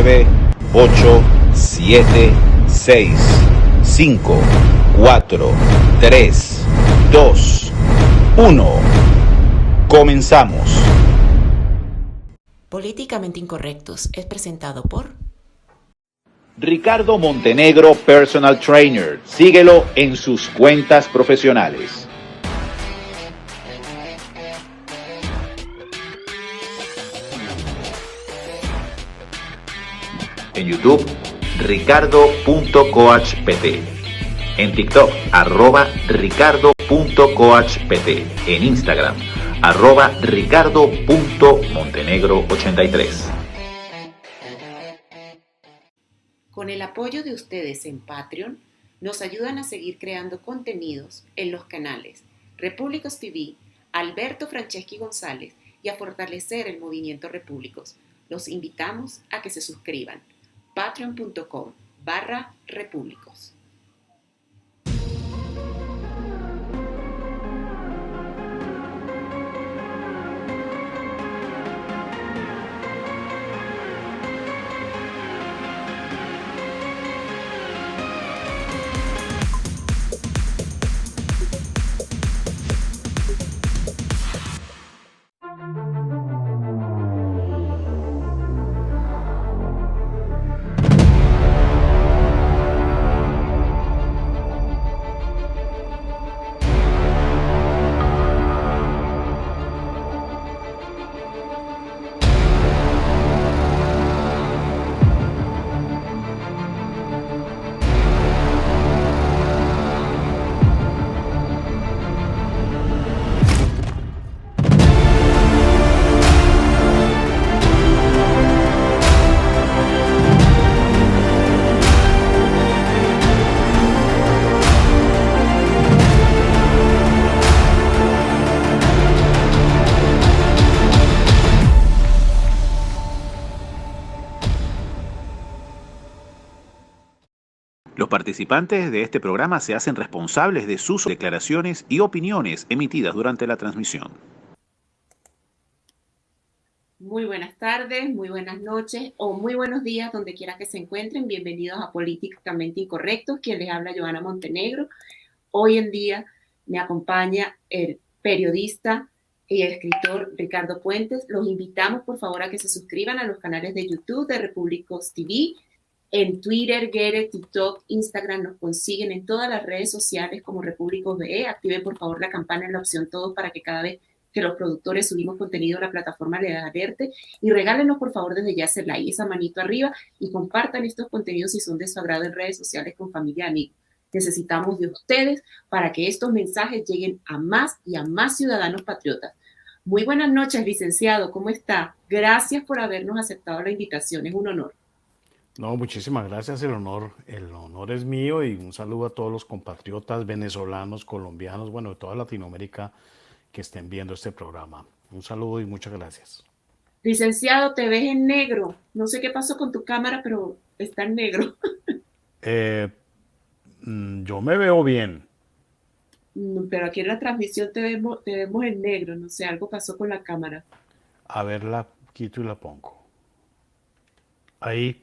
9, 8, 7, 6, 5, 4, 3, 2, 1. Comenzamos. Políticamente Incorrectos es presentado por Ricardo Montenegro, Personal Trainer. Síguelo en sus cuentas profesionales. En YouTube, ricardo.coachpt. En TikTok, @ricardo.coachpt. En Instagram, @ricardo.montenegro83. Con el apoyo de ustedes en Patreon, nos ayudan a seguir creando contenidos en los canales Repúblicos TV, Alberto Franceschi González y a fortalecer el movimiento Repúblicos. Los invitamos a que se suscriban. patreon.com/repúblicos. Los participantes de este programa se hacen responsables de sus declaraciones y opiniones emitidas durante la transmisión. Muy buenas tardes, muy buenas noches o muy buenos días donde quiera que se encuentren. Bienvenidos a Políticamente Incorrectos, quien les habla Joana Montenegro. Hoy en día me acompaña el periodista y escritor Ricardo Puentes. Los invitamos por favor a que se suscriban a los canales de YouTube de Repúblicos TV. En Twitter, Getter, TikTok, Instagram nos consiguen en todas las redes sociales como Repúblicos BE. Activen por favor la campana en la opción todos para que cada vez que los productores subimos contenido a la plataforma les alerte, y regálenos por favor desde ya ese like, esa manito arriba, y compartan estos contenidos si son de su agrado en redes sociales con familia y amigos. Necesitamos de ustedes para que estos mensajes lleguen a más y a más ciudadanos patriotas. Muy buenas noches, licenciado, ¿cómo está? Gracias por habernos aceptado la invitación, es un honor. No, muchísimas gracias, el honor es mío, y un saludo a todos los compatriotas venezolanos, colombianos, bueno, de toda Latinoamérica que estén viendo este programa. Un saludo y muchas gracias. Licenciado, te ves en negro. No sé qué pasó con tu cámara, pero está en negro. Yo me veo bien. Pero aquí en la transmisión te vemos en negro. No sé, algo pasó con la cámara. A ver, la quito y la pongo. Ahí.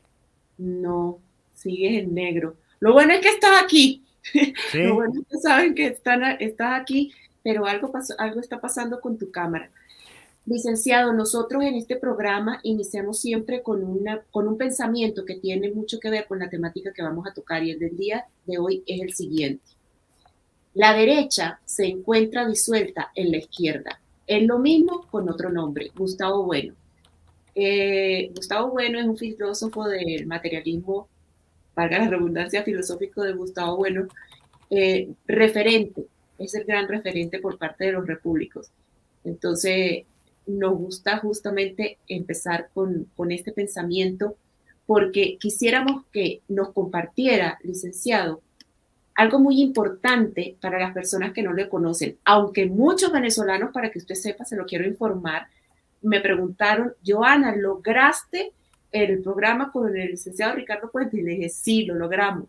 No, sigues en negro. Lo bueno es que estás aquí. ¿Sí? Lo bueno es que saben que estás aquí, pero algo está pasando con tu cámara. Licenciado, nosotros en este programa iniciamos siempre con un pensamiento que tiene mucho que ver con la temática que vamos a tocar, y el del día de hoy es el siguiente. La derecha se encuentra disuelta en la izquierda. Es lo mismo con otro nombre, Gustavo Bueno. Gustavo Bueno es un filósofo del materialismo, valga la redundancia, filosófico de Gustavo Bueno, referente, es el gran referente por parte de los repúblicos. Entonces, nos gusta justamente empezar con este pensamiento porque quisiéramos que nos compartiera, licenciado, algo muy importante para las personas que no le conocen. Aunque muchos venezolanos, para que usted sepa, se lo quiero informar, me preguntaron, Joana, ¿lograste el programa con el licenciado Ricardo Puentes? Y le dije, sí, lo logramos.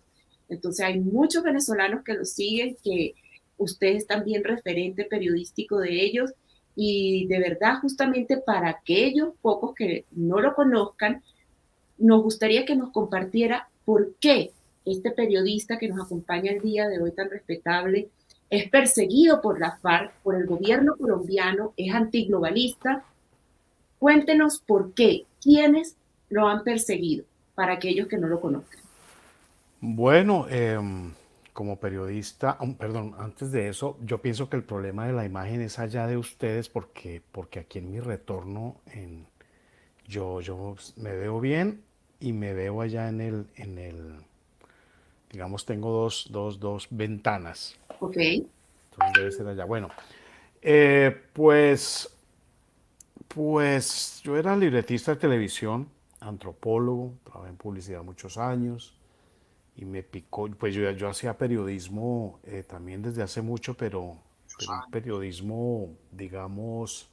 Entonces hay muchos venezolanos que lo siguen, que usted es también referente periodístico de ellos, y de verdad justamente para aquellos pocos que no lo conozcan, nos gustaría que nos compartiera por qué este periodista que nos acompaña el día de hoy tan respetable es perseguido por la FARC, por el gobierno colombiano, es antiglobalista. Cuéntenos por qué, quiénes lo han perseguido, para aquellos que no lo conozcan. Bueno, como periodista, perdón, antes de eso, yo pienso que el problema de la imagen es allá de ustedes porque aquí en mi retorno yo me veo bien y me veo allá digamos, tengo dos ventanas, ¿Ok? entonces debe ser allá. Bueno, pues yo era libretista de televisión, antropólogo, trabajé en publicidad muchos años y me picó, pues yo hacía periodismo también desde hace mucho, pero un periodismo, digamos,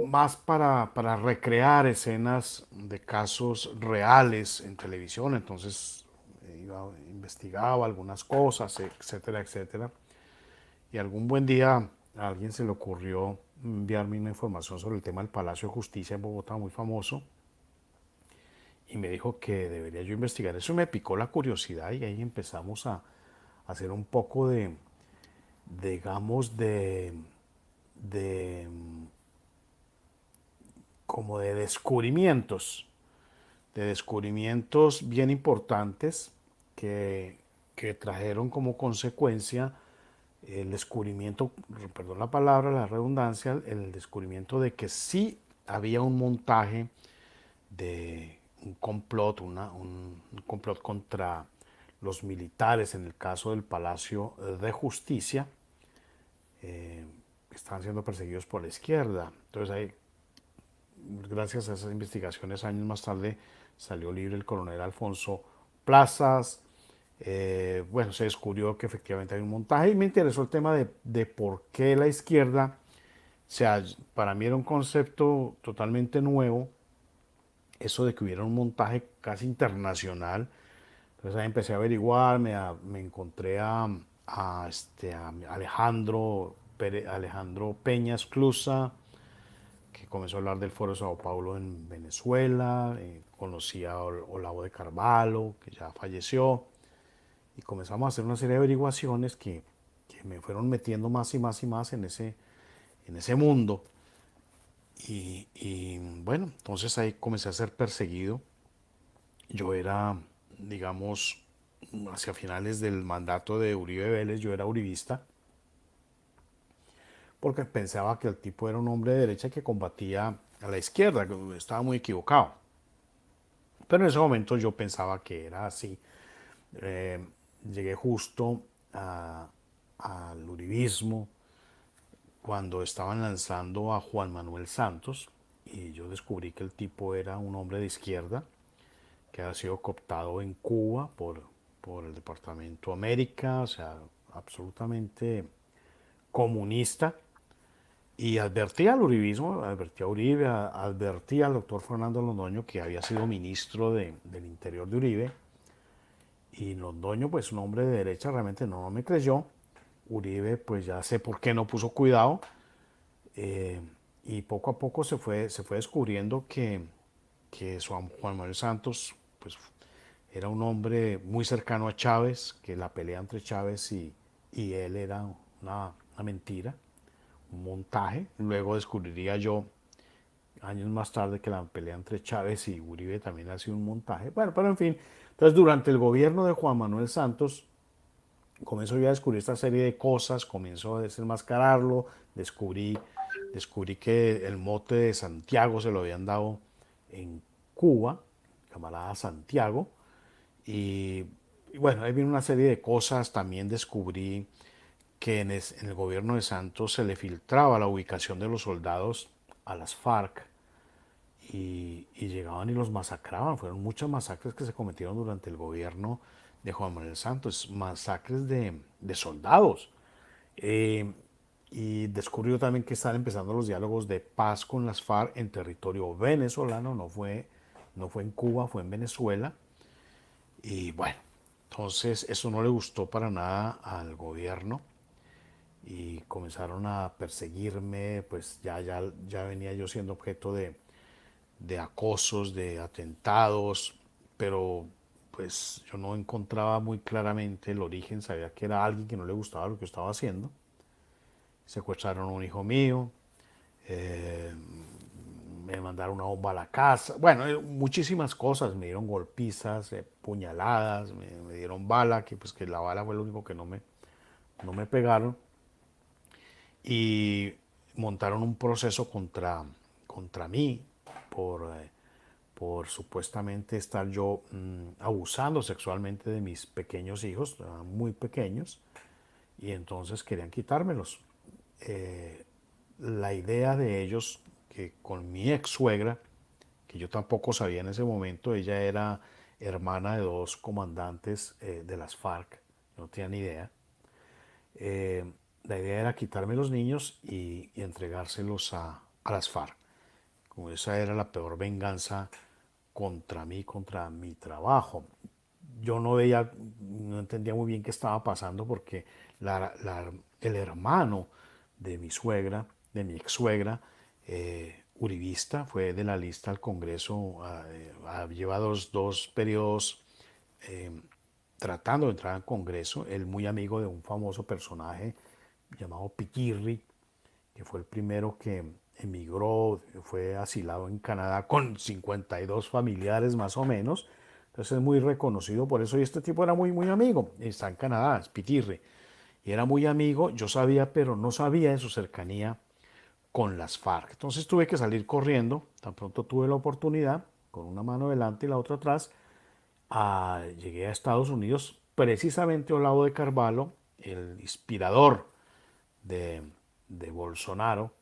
más para recrear escenas de casos reales en televisión. Entonces investigaba algunas cosas, etcétera, etcétera. Y algún buen día a alguien se le ocurrió enviarme una información sobre el tema del Palacio de Justicia en Bogotá, muy famoso, y me dijo que debería yo investigar eso. Me picó la curiosidad y ahí empezamos a hacer un poco digamos, de como de descubrimientos bien importantes que trajeron como consecuencia el descubrimiento, perdón la palabra, la redundancia, el descubrimiento de que sí había un montaje de un complot, un complot contra los militares en el caso del Palacio de Justicia, que estaban siendo perseguidos por la izquierda. Entonces ahí, gracias a esas investigaciones, años más tarde salió libre el coronel Alfonso Plazas. Bueno, se descubrió que efectivamente hay un montaje y me interesó el tema de por qué la izquierda, o sea, para mí era un concepto totalmente nuevo, eso de que hubiera un montaje casi internacional. Entonces ahí empecé a averiguar, me encontré a Alejandro Peña Esclusa, que comenzó a hablar del Foro de Sao Paulo en Venezuela, conocí a Olavo de Carvalho, que ya falleció, y comenzamos a hacer una serie de averiguaciones que me fueron metiendo más y más y más en ese mundo. Y bueno, entonces ahí comencé a ser perseguido. Yo era, digamos, hacia finales del mandato de Uribe Vélez, yo era uribista, porque pensaba que el tipo era un hombre de derecha que combatía a la izquierda, que estaba muy equivocado. Pero en ese momento yo pensaba que era así. Eh, Llegué justo al uribismo cuando estaban lanzando a Juan Manuel Santos y yo descubrí que el tipo era un hombre de izquierda que ha sido cooptado en Cuba por el Departamento América, o sea, absolutamente comunista. Y advertí al uribismo, advertí a Uribe, advertí al doctor Fernando Londoño, que había sido ministro del Interior de Uribe. Y Londoño, pues un hombre de derecha, realmente no me creyó. Uribe, pues ya sé por qué no puso cuidado. Eh, y poco a poco se fue descubriendo que Juan Manuel Santos, pues era un hombre muy cercano a Chávez, que la pelea entre Chávez y él era una mentira, un montaje. Luego descubriría yo, años más tarde, que la pelea entre Chávez y Uribe también ha sido un montaje. Bueno, pero en fin, entonces durante el gobierno de Juan Manuel Santos comenzó yo a descubrir esta serie de cosas, comenzó a desenmascararlo, descubrí que el mote de Santiago se lo habían dado en Cuba, camarada Santiago, y, y bueno, ahí vino una serie de cosas. También descubrí que en el gobierno de Santos se le filtraba la ubicación de los soldados a las FARC y llegaban y los masacraban. Fueron muchas masacres que se cometieron durante el gobierno de Juan Manuel Santos, masacres de soldados. Eh, y descubrió también que están empezando los diálogos de paz con las FARC en territorio venezolano, no fue en Cuba, fue en Venezuela. Y bueno, entonces eso no le gustó para nada al gobierno y comenzaron a perseguirme, pues ya venía yo siendo objeto de acosos, de atentados, pero pues yo no encontraba muy claramente el origen, sabía que era alguien que no le gustaba lo que estaba haciendo. Secuestraron a un hijo mío, eh, me mandaron una bomba a la casa, bueno, muchísimas cosas, me dieron golpizas, puñaladas, me dieron bala, que pues que la bala fue lo único que no me pegaron, y montaron un proceso contra mí por supuestamente estar yo abusando sexualmente de mis pequeños hijos, muy pequeños, y entonces querían quitármelos. La idea de ellos, que con mi ex suegra, que yo tampoco sabía en ese momento, ella era hermana de dos comandantes de las FARC, no tenía ni idea. La idea era quitarme los niños y entregárselos a las FARC. Como esa era la peor venganza contra mí, contra mi trabajo. Yo no entendía muy bien qué estaba pasando porque el hermano de mi suegra, de mi ex suegra, uribista, fue de la lista al Congreso, lleva dos periodos tratando de entrar al Congreso, él muy amigo de un famoso personaje llamado Piquirri, que fue el primero que emigró, fue asilado en Canadá con 52 familiares más o menos. Entonces es muy reconocido por eso. Y este tipo era muy amigo. Está en Canadá, es Pitirre. Y era muy amigo, yo sabía, pero no sabía de su cercanía con las FARC. Entonces tuve que salir corriendo, tan pronto tuve la oportunidad, con una mano delante y la otra atrás. Llegué a Estados Unidos, precisamente Olavo de Carvalho, el inspirador de, de Bolsonaro,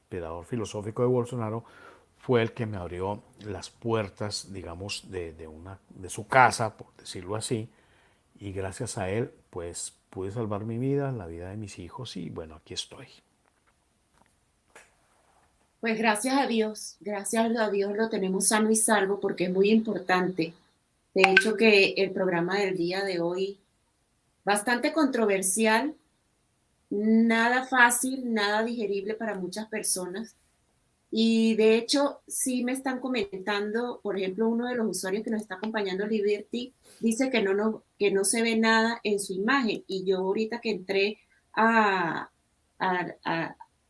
inspirador filosófico de Bolsonaro, fue el que me abrió las puertas, digamos, de su casa, por decirlo así, y gracias a él, pues pude salvar mi vida, la vida de mis hijos, y bueno, aquí estoy. Pues gracias a Dios lo tenemos sano y salvo porque es muy importante. De hecho que el programa del día de hoy, bastante controversial, nada fácil, nada digerible para muchas personas. Y de hecho, sí me están comentando, por ejemplo, uno de los usuarios que nos está acompañando, Liberty, dice que no se ve nada en su imagen. Y yo ahorita que entré a,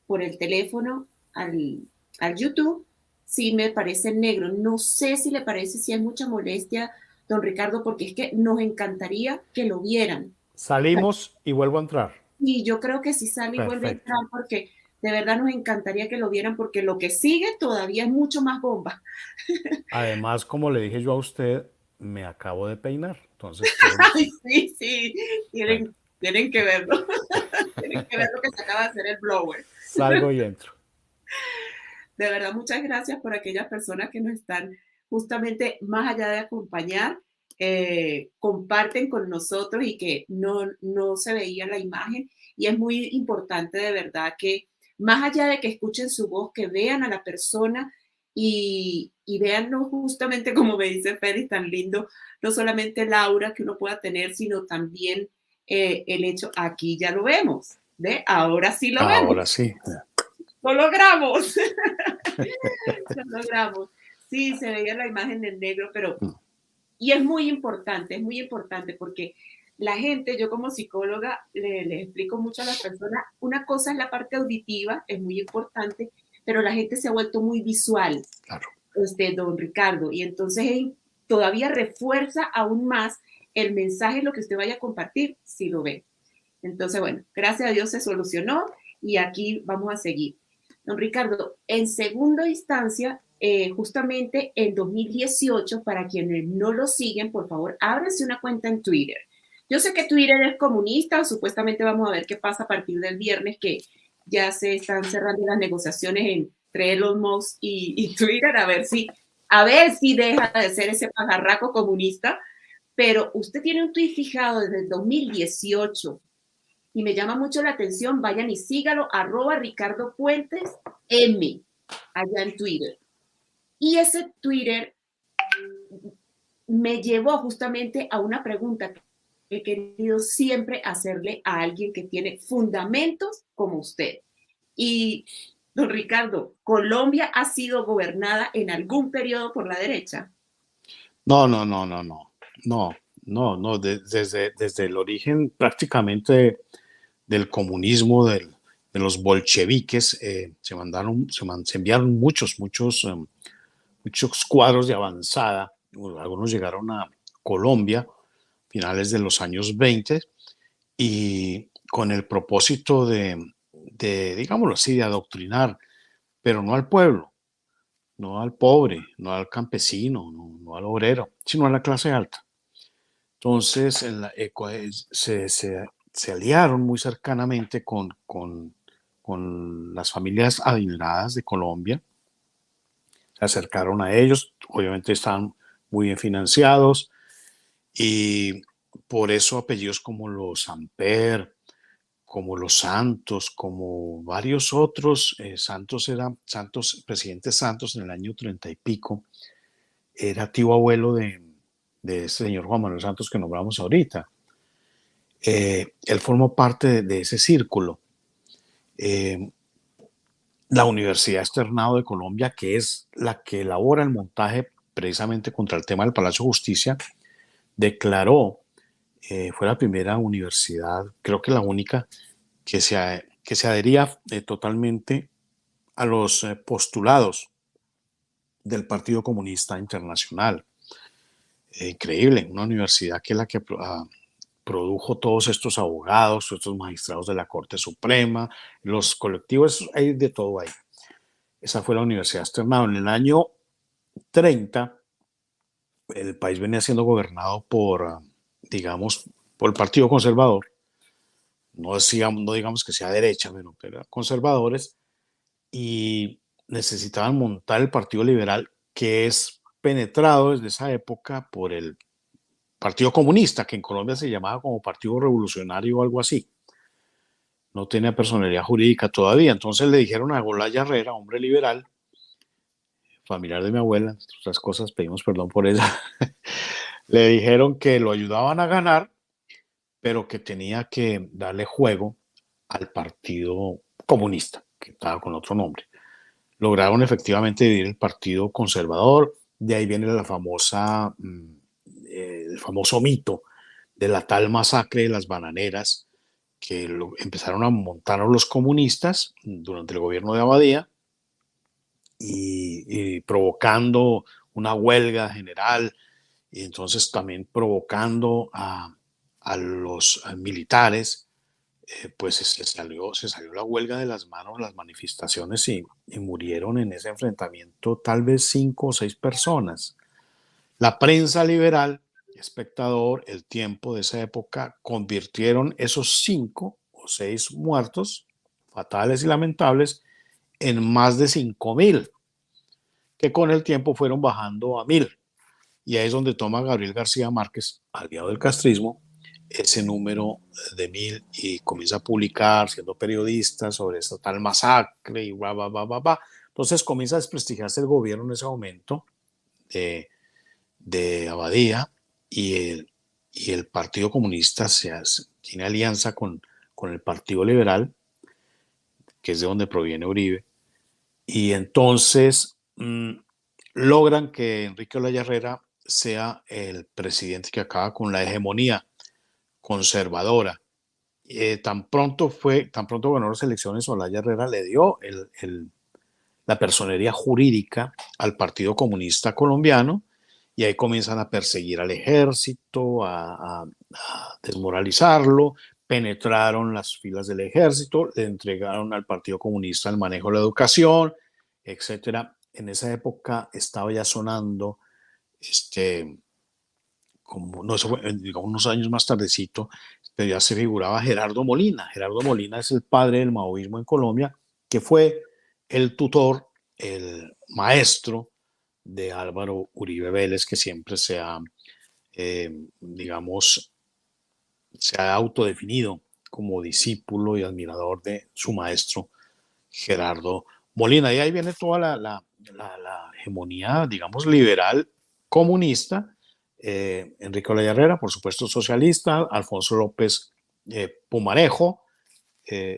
por el teléfono al YouTube, sí me parece negro. No sé si le parece, si hay mucha molestia, don Ricardo, porque es que nos encantaría que lo vieran. Salimos y vuelvo a entrar. Y yo creo que si sale y vuelve a Perfecto. entrar, porque de verdad nos encantaría que lo vieran, porque lo que sigue todavía es mucho más bomba. Además, como le dije yo a usted, me acabo de peinar, entonces quiero... Ay, sí, sí, Bueno, tienen que verlo. Tienen que ver lo que se acaba de hacer el blower. salgo y entro. De verdad, muchas gracias por aquellas personas que nos están justamente más allá de acompañar, comparten con nosotros y que no se veía la imagen. Y es muy importante de verdad que más allá de que escuchen su voz, que vean a la persona y vean no justamente como me dice Félix, tan lindo, no solamente el aura que uno pueda tener, sino también el hecho, aquí ya lo vemos, ¿ve? Ahora sí lo vemos. Ahora sí. Lo logramos. Lo logramos. Sí, se veía la imagen en negro, pero... Y es muy importante porque la gente, yo como psicóloga, les explico mucho a las personas, una cosa es la parte auditiva, es muy importante, pero la gente se ha vuelto muy visual, Claro. don Ricardo, y entonces todavía refuerza aún más el mensaje, lo que usted vaya a compartir, si lo ve. Entonces, bueno, gracias a Dios se solucionó y aquí vamos a seguir. Don Ricardo, en segunda instancia, justamente en 2018, para quienes no lo siguen, por favor, ábranse una cuenta en Twitter. Yo sé que Twitter es comunista, supuestamente vamos a ver qué pasa a partir del viernes, que ya se están cerrando las negociaciones entre Elon Musk y Twitter, a ver si deja de ser ese pajarraco comunista, pero usted tiene un tweet fijado desde el 2018 y me llama mucho la atención, vayan y sígalo, @Ricardo Puentes M, allá en Twitter. Y ese Twitter me llevó justamente a una pregunta que he querido siempre hacerle a alguien que tiene fundamentos como usted. Y Don Ricardo, ¿Colombia ha sido gobernada en algún periodo por la derecha? No, no, no, no, no, no, no, no, desde el origen prácticamente del comunismo, de los bolcheviques, se enviaron muchos cuadros de avanzada. Algunos llegaron a Colombia finales de los años 20 y con el propósito digámoslo así, de adoctrinar, pero no al pueblo, no al pobre, no al campesino, no al obrero, sino a la clase alta. Entonces, se aliaron muy cercanamente con las familias adineradas de Colombia, se acercaron a ellos, obviamente estaban muy bien financiados y por eso apellidos como los Samper, como los Santos, como varios otros, presidente Santos en el año 30 y pico, era tío abuelo de ese señor Juan Manuel Santos que nombramos ahorita. Él formó parte de ese círculo. La Universidad Externado de Colombia, que es la que elabora el montaje precisamente contra el tema del Palacio de Justicia, declaró, fue la primera universidad, creo que la única, que se adhería totalmente a los postulados del Partido Comunista Internacional. Increíble, una universidad que es la que produjo todos estos abogados, estos magistrados de la Corte Suprema, los colectivos, hay de todo ahí. Esa fue la Universidad Externado. En el año 30, el país venía siendo gobernado digamos, por el Partido Conservador. No digamos que sea derecha, pero eran conservadores y necesitaban montar el Partido Liberal, que es penetrado desde esa época por el Partido Comunista, que en Colombia se llamaba como Partido Revolucionario o algo así. No tenía personalidad jurídica todavía. Entonces le dijeron a Olaya Herrera, hombre liberal, familiar de mi abuela, entre otras cosas, pedimos perdón por ella, le dijeron que lo ayudaban a ganar, pero que tenía que darle juego al Partido Comunista, que estaba con otro nombre. Lograron efectivamente dividir el Partido Conservador, de ahí viene el famoso mito de la tal masacre de las bananeras que empezaron a montar los comunistas durante el gobierno de Abadía y provocando una huelga general y entonces también provocando a los militares, pues se salió la huelga de las manos, las manifestaciones y murieron en ese enfrentamiento tal vez 5 o 6 personas. La prensa liberal, Espectador, El Tiempo de esa época, convirtieron esos 5 o 6 muertos, fatales y lamentables, en más de 5.000, que con el tiempo fueron bajando a 1.000. Y ahí es donde toma Gabriel García Márquez, aliado del castrismo, ese número de 1.000 y comienza a publicar, siendo periodista, sobre esta tal masacre y bla, bla, bla, bla, bla. Entonces comienza a desprestigiarse el gobierno en ese momento de Abadía y el Partido Comunista tiene alianza con el Partido Liberal, que es de donde proviene Uribe, y entonces logran que Enrique Olaya Herrera sea el presidente que acaba con la hegemonía conservadora. Tan pronto ganó las elecciones, Olaya Herrera le dio la personería jurídica al Partido Comunista Colombiano y ahí comienzan a perseguir al ejército, a desmoralizarlo, penetraron las filas del ejército, le entregaron al Partido Comunista el manejo de la educación, etcétera. En esa época estaba ya sonando, como no, eso fue, digamos, unos años más tardecito, pero ya se figuraba Gerardo Molina. Gerardo Molina es el padre del maoísmo en Colombia, que fue el tutor, el maestro de Álvaro Uribe Vélez, que siempre digamos, se ha autodefinido como discípulo y admirador de su maestro Gerardo Molina. Y ahí viene toda la hegemonía, digamos, liberal comunista. Enrique Olaya Herrera, por supuesto, socialista. Alfonso López Pumarejo,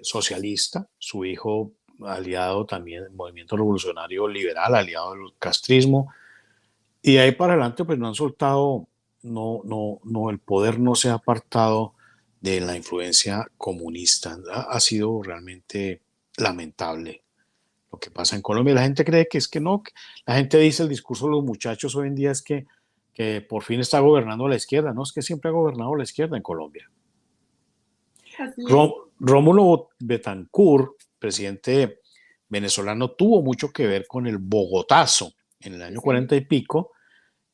socialista. Su hijo aliado también del movimiento revolucionario liberal, aliado del castrismo, y de ahí para adelante pues no han soltado, no, el poder no se ha apartado de la influencia comunista. Ha sido realmente lamentable lo que pasa en Colombia. La gente cree que es que no, la gente dice el discurso de los muchachos hoy en día es que por fin está gobernando la izquierda, no, es que siempre ha gobernado la izquierda en Colombia. Así es. Rómulo Betancourt, presidente venezolano, tuvo mucho que ver con el Bogotazo en el año Sí, 40 y pico,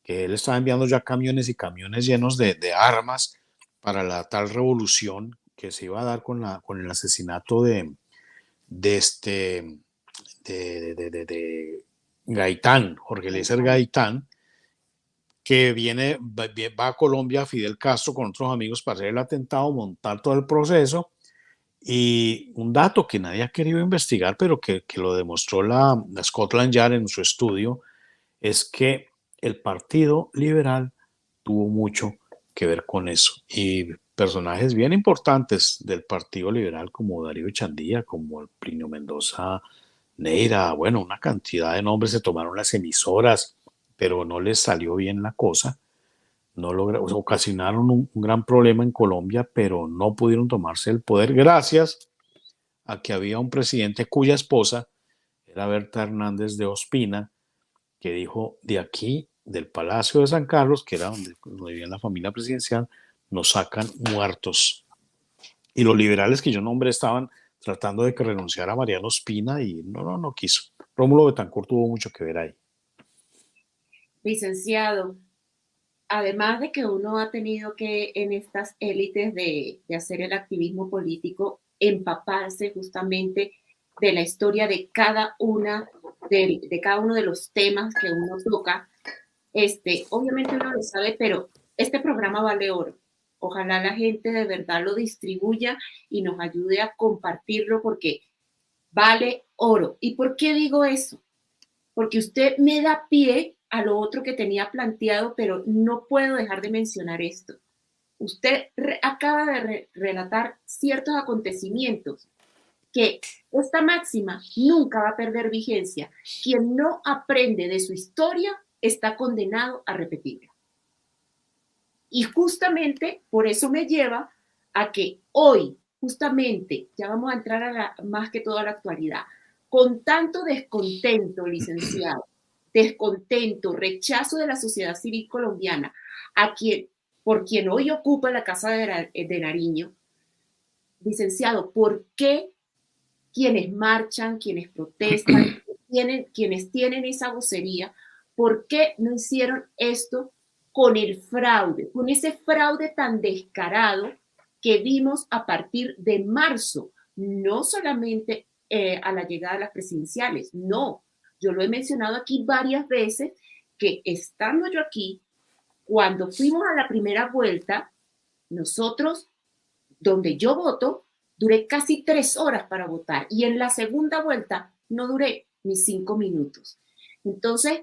que él estaba enviando ya camiones y camiones llenos de armas para la tal revolución que se iba a dar con el asesinato de este de Gaitán, Jorge Eliezer Gaitán, que va a Colombia, Fidel Castro con otros amigos para hacer el atentado, montar todo el proceso. Y un dato que nadie ha querido investigar, pero que lo demostró la Scotland Yard en su estudio, es que el Partido Liberal tuvo mucho que ver con eso. Y personajes bien importantes del Partido Liberal, como Darío Echandía, como el Plinio Mendoza Neira, bueno, una cantidad de nombres, se tomaron las emisoras, pero no les salió bien la cosa. No ocasionaron un gran problema en Colombia, pero no pudieron tomarse el poder gracias a que había un presidente cuya esposa era Berta Hernández de Ospina, que dijo: de aquí, del Palacio de San Carlos, que era donde vivía la familia presidencial, nos sacan muertos. Y los liberales que yo nombré estaban tratando de que renunciara a Mariano Ospina y no quiso. Rómulo Betancourt tuvo mucho que ver ahí. licenciado, además de que uno ha tenido que en estas élites de hacer el activismo político, empaparse justamente de la historia de cada cada uno de los temas que uno toca. Obviamente uno lo sabe, pero este programa vale oro. Ojalá la gente de verdad lo distribuya y nos ayude a compartirlo porque vale oro. ¿Y por qué digo eso? Porque usted me da pie a lo otro que tenía planteado, pero no puedo dejar de mencionar esto. Usted acaba de relatar ciertos acontecimientos que esta máxima nunca va a perder vigencia. Quien no aprende de su historia está condenado a repetirla. Y justamente por eso me lleva a que hoy, justamente, ya vamos a entrar más que todo a la actualidad, con tanto descontento, licenciado, descontento, rechazo de la sociedad civil colombiana, por quien hoy ocupa la Casa de Nariño, licenciado, ¿por qué quienes marchan, quienes protestan, quienes tienen esa vocería, por qué no hicieron esto con el fraude, con ese fraude tan descarado que vimos a partir de marzo, no solamente a la llegada de las presidenciales, no, yo lo he mencionado aquí varias veces, que estando yo aquí, cuando fuimos a la primera vuelta, nosotros, donde yo voto, duré casi 3 horas para votar y en la segunda vuelta no duré ni 5 minutos. Entonces,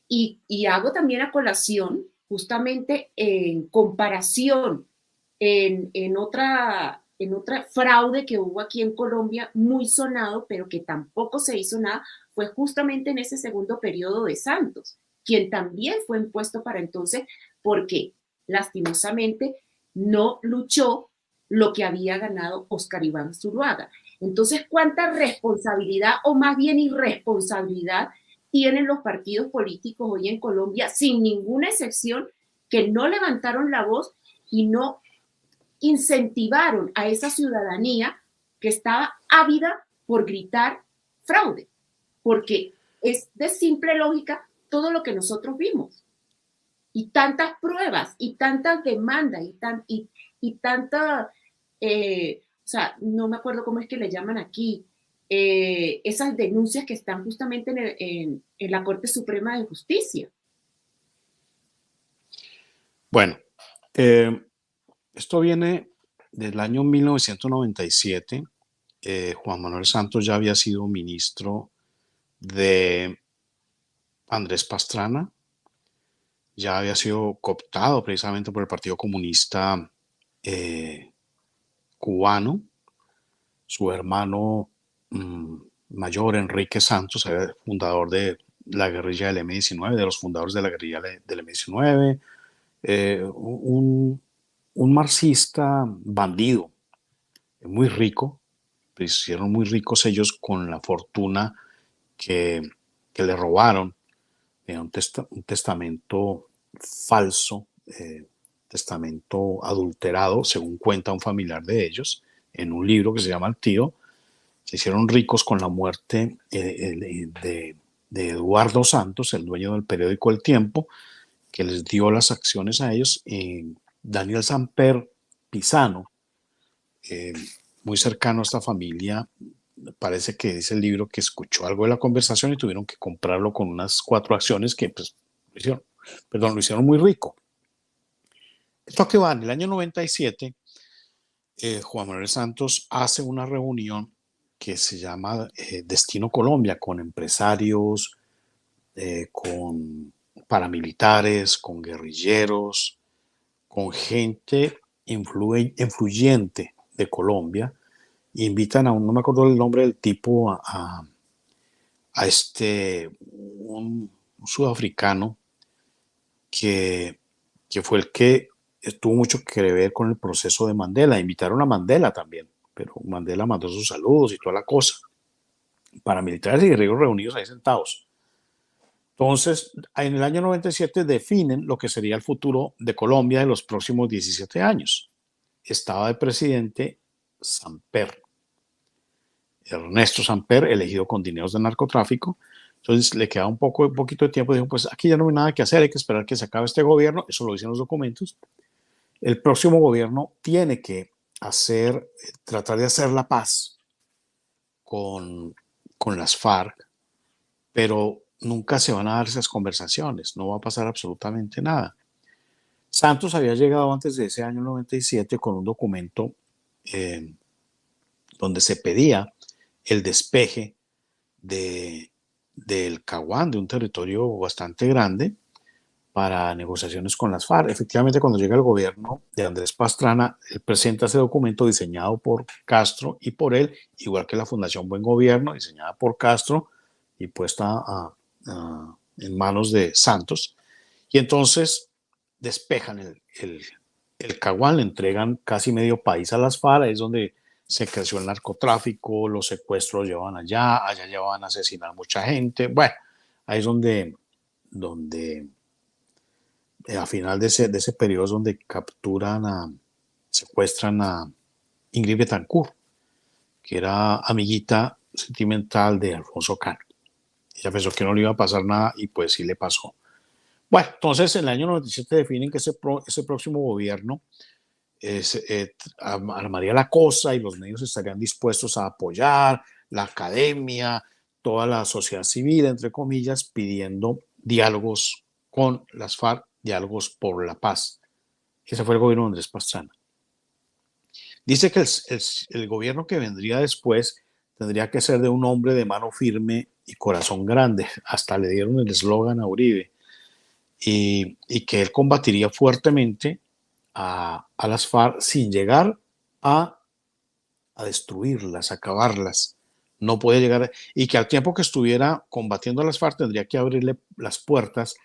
y hago también a colación justamente en comparación en otra fraude que hubo aquí en Colombia, muy sonado, pero que tampoco se hizo nada, fue justamente en ese segundo periodo de Santos, quien también fue impuesto para entonces, porque lastimosamente no luchó lo que había ganado Oscar Iván Zuluaga. Entonces, ¿cuánta responsabilidad o más bien irresponsabilidad tienen los partidos políticos hoy en Colombia, sin ninguna excepción, que no levantaron la voz y no incentivaron a esa ciudadanía que estaba ávida por gritar fraude? Porque es de simple lógica todo lo que nosotros vimos. Y tantas pruebas, y tantas demandas, y tanta, o sea, no me acuerdo cómo es que le llaman aquí, esas denuncias que están justamente en la Corte Suprema de Justicia. Bueno, esto viene del año 1997. Juan Manuel Santos ya había sido ministro de Andrés Pastrana, ya había sido cooptado precisamente por el Partido Comunista cubano. Su hermano mayor Enrique Santos, era el fundador de la guerrilla del M-19, de los fundadores de la guerrilla del M-19, un marxista bandido, muy rico, pues hicieron muy ricos ellos con la fortuna que, que le robaron de un testamento falso, testamento adulterado, según cuenta un familiar de ellos, en un libro que se llama El Tío. Se hicieron ricos con la muerte de Eduardo Santos, el dueño del periódico El Tiempo, que les dio las acciones a ellos. Daniel Samper Pisano, muy cercano a esta familia, parece que dice el libro que escuchó algo de la conversación y tuvieron que comprarlo con unas 4 acciones que pues, lo hicieron muy rico. Esto que va en el año 97, Juan Manuel Santos hace una reunión que se llama Destino Colombia, con empresarios, con paramilitares, con guerrilleros, con gente influyente de Colombia. Invitan a no me acuerdo el nombre del tipo, a un sudafricano que fue el que tuvo mucho que ver con el proceso de Mandela. Invitaron a Mandela también, pero Mandela mandó sus saludos y toda la cosa. Paramilitares y guerrilleros reunidos ahí sentados. Entonces, en el año 97 definen lo que sería el futuro de Colombia de los próximos 17 años. Estaba de presidente Samper, Ernesto Samper, elegido con dineros de narcotráfico. Entonces le queda un poquito de tiempo. Dijo, pues aquí ya no hay nada que hacer, hay que esperar que se acabe este gobierno. Eso lo dicen los documentos. El próximo gobierno tiene que tratar de hacer la paz con las FARC, pero nunca se van a dar esas conversaciones, no va a pasar absolutamente nada. Santos había llegado antes de ese año 97 con un documento donde se pedía el despeje del Caguán, de un territorio bastante grande, para negociaciones con las FARC. Efectivamente, cuando llega el gobierno de Andrés Pastrana, él presenta ese documento diseñado por Castro y por él, igual que la Fundación Buen Gobierno, diseñada por Castro y puesta en manos de Santos. Y entonces despejan el Caguán, le entregan casi medio país a las FARC, es donde se creció el narcotráfico, los secuestros llevaban allá llevaban a asesinar mucha gente. Bueno, ahí es donde a final de ese periodo es donde secuestran a Ingrid Betancourt, que era amiguita sentimental de Alfonso Cano. Ella pensó que no le iba a pasar nada y pues sí le pasó. Bueno, entonces en el año 97 definen que ese próximo gobierno armaría la cosa y los medios estarían dispuestos a apoyar, la academia, toda la sociedad civil, entre comillas, pidiendo diálogos con las FARC, diálogos por la paz. Ese fue el gobierno de Andrés Pastrana. Dice que el gobierno que vendría después tendría que ser de un hombre de mano firme y corazón grande. Hasta le dieron el eslogan a Uribe. Y que él combatiría fuertemente a las FARC sin llegar a destruirlas, a acabarlas. No puede llegar, y que al tiempo que estuviera combatiendo a las FARC tendría que abrirle las puertas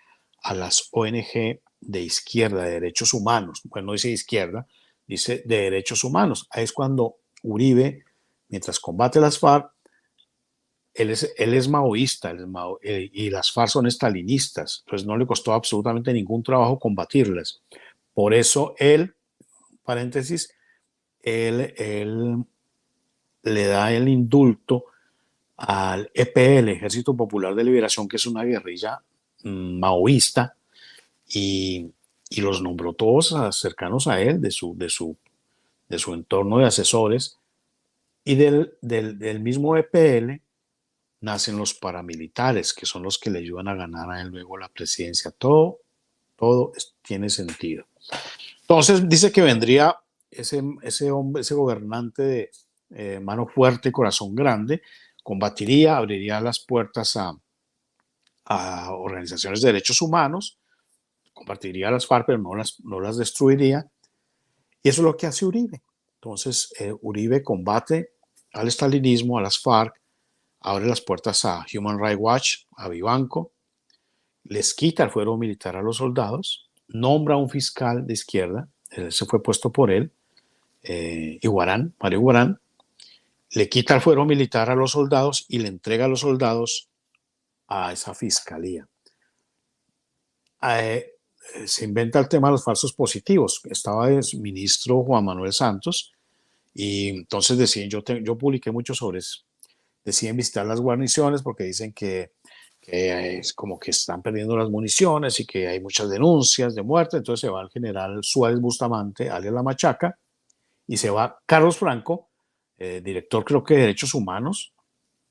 a las ONG de izquierda, de derechos humanos. Bueno, no dice izquierda, dice de derechos humanos. Ahí es cuando Uribe, mientras combate a las FARC, él es maoísta, y las FARC son estalinistas, entonces no le costó absolutamente ningún trabajo combatirlas. Por eso él, paréntesis, él le da el indulto al EPL, Ejército Popular de Liberación, que es una guerrilla maoísta, y los nombró todos cercanos a él, de su entorno de asesores, y del mismo EPL nacen los paramilitares, que son los que le ayudan a ganar a él luego la presidencia. Todo tiene sentido. Entonces dice que vendría ese hombre, ese gobernante de mano fuerte, corazón grande, combatiría, abriría las puertas a organizaciones de derechos humanos, combatiría a las FARC, pero no las destruiría. Y eso es lo que hace Uribe. Entonces Uribe combate al estalinismo, a las FARC, abre las puertas a Human Rights Watch, a Vivanco, les quita el fuero militar a los soldados, nombra a un fiscal de izquierda, ese fue puesto por él, Iguarán, Mario Iguarán, le quita el fuero militar a los soldados y le entrega a los soldados a esa fiscalía. Se inventa el tema de los falsos positivos. Estaba el ministro Juan Manuel Santos y entonces decían, yo publiqué mucho sobre eso, deciden visitar las guarniciones porque dicen que es como que están perdiendo las municiones y que hay muchas denuncias de muerte. Entonces se va el general Suárez Bustamante, alias La Machaca, y se va Carlos Franco, director creo que de Derechos Humanos,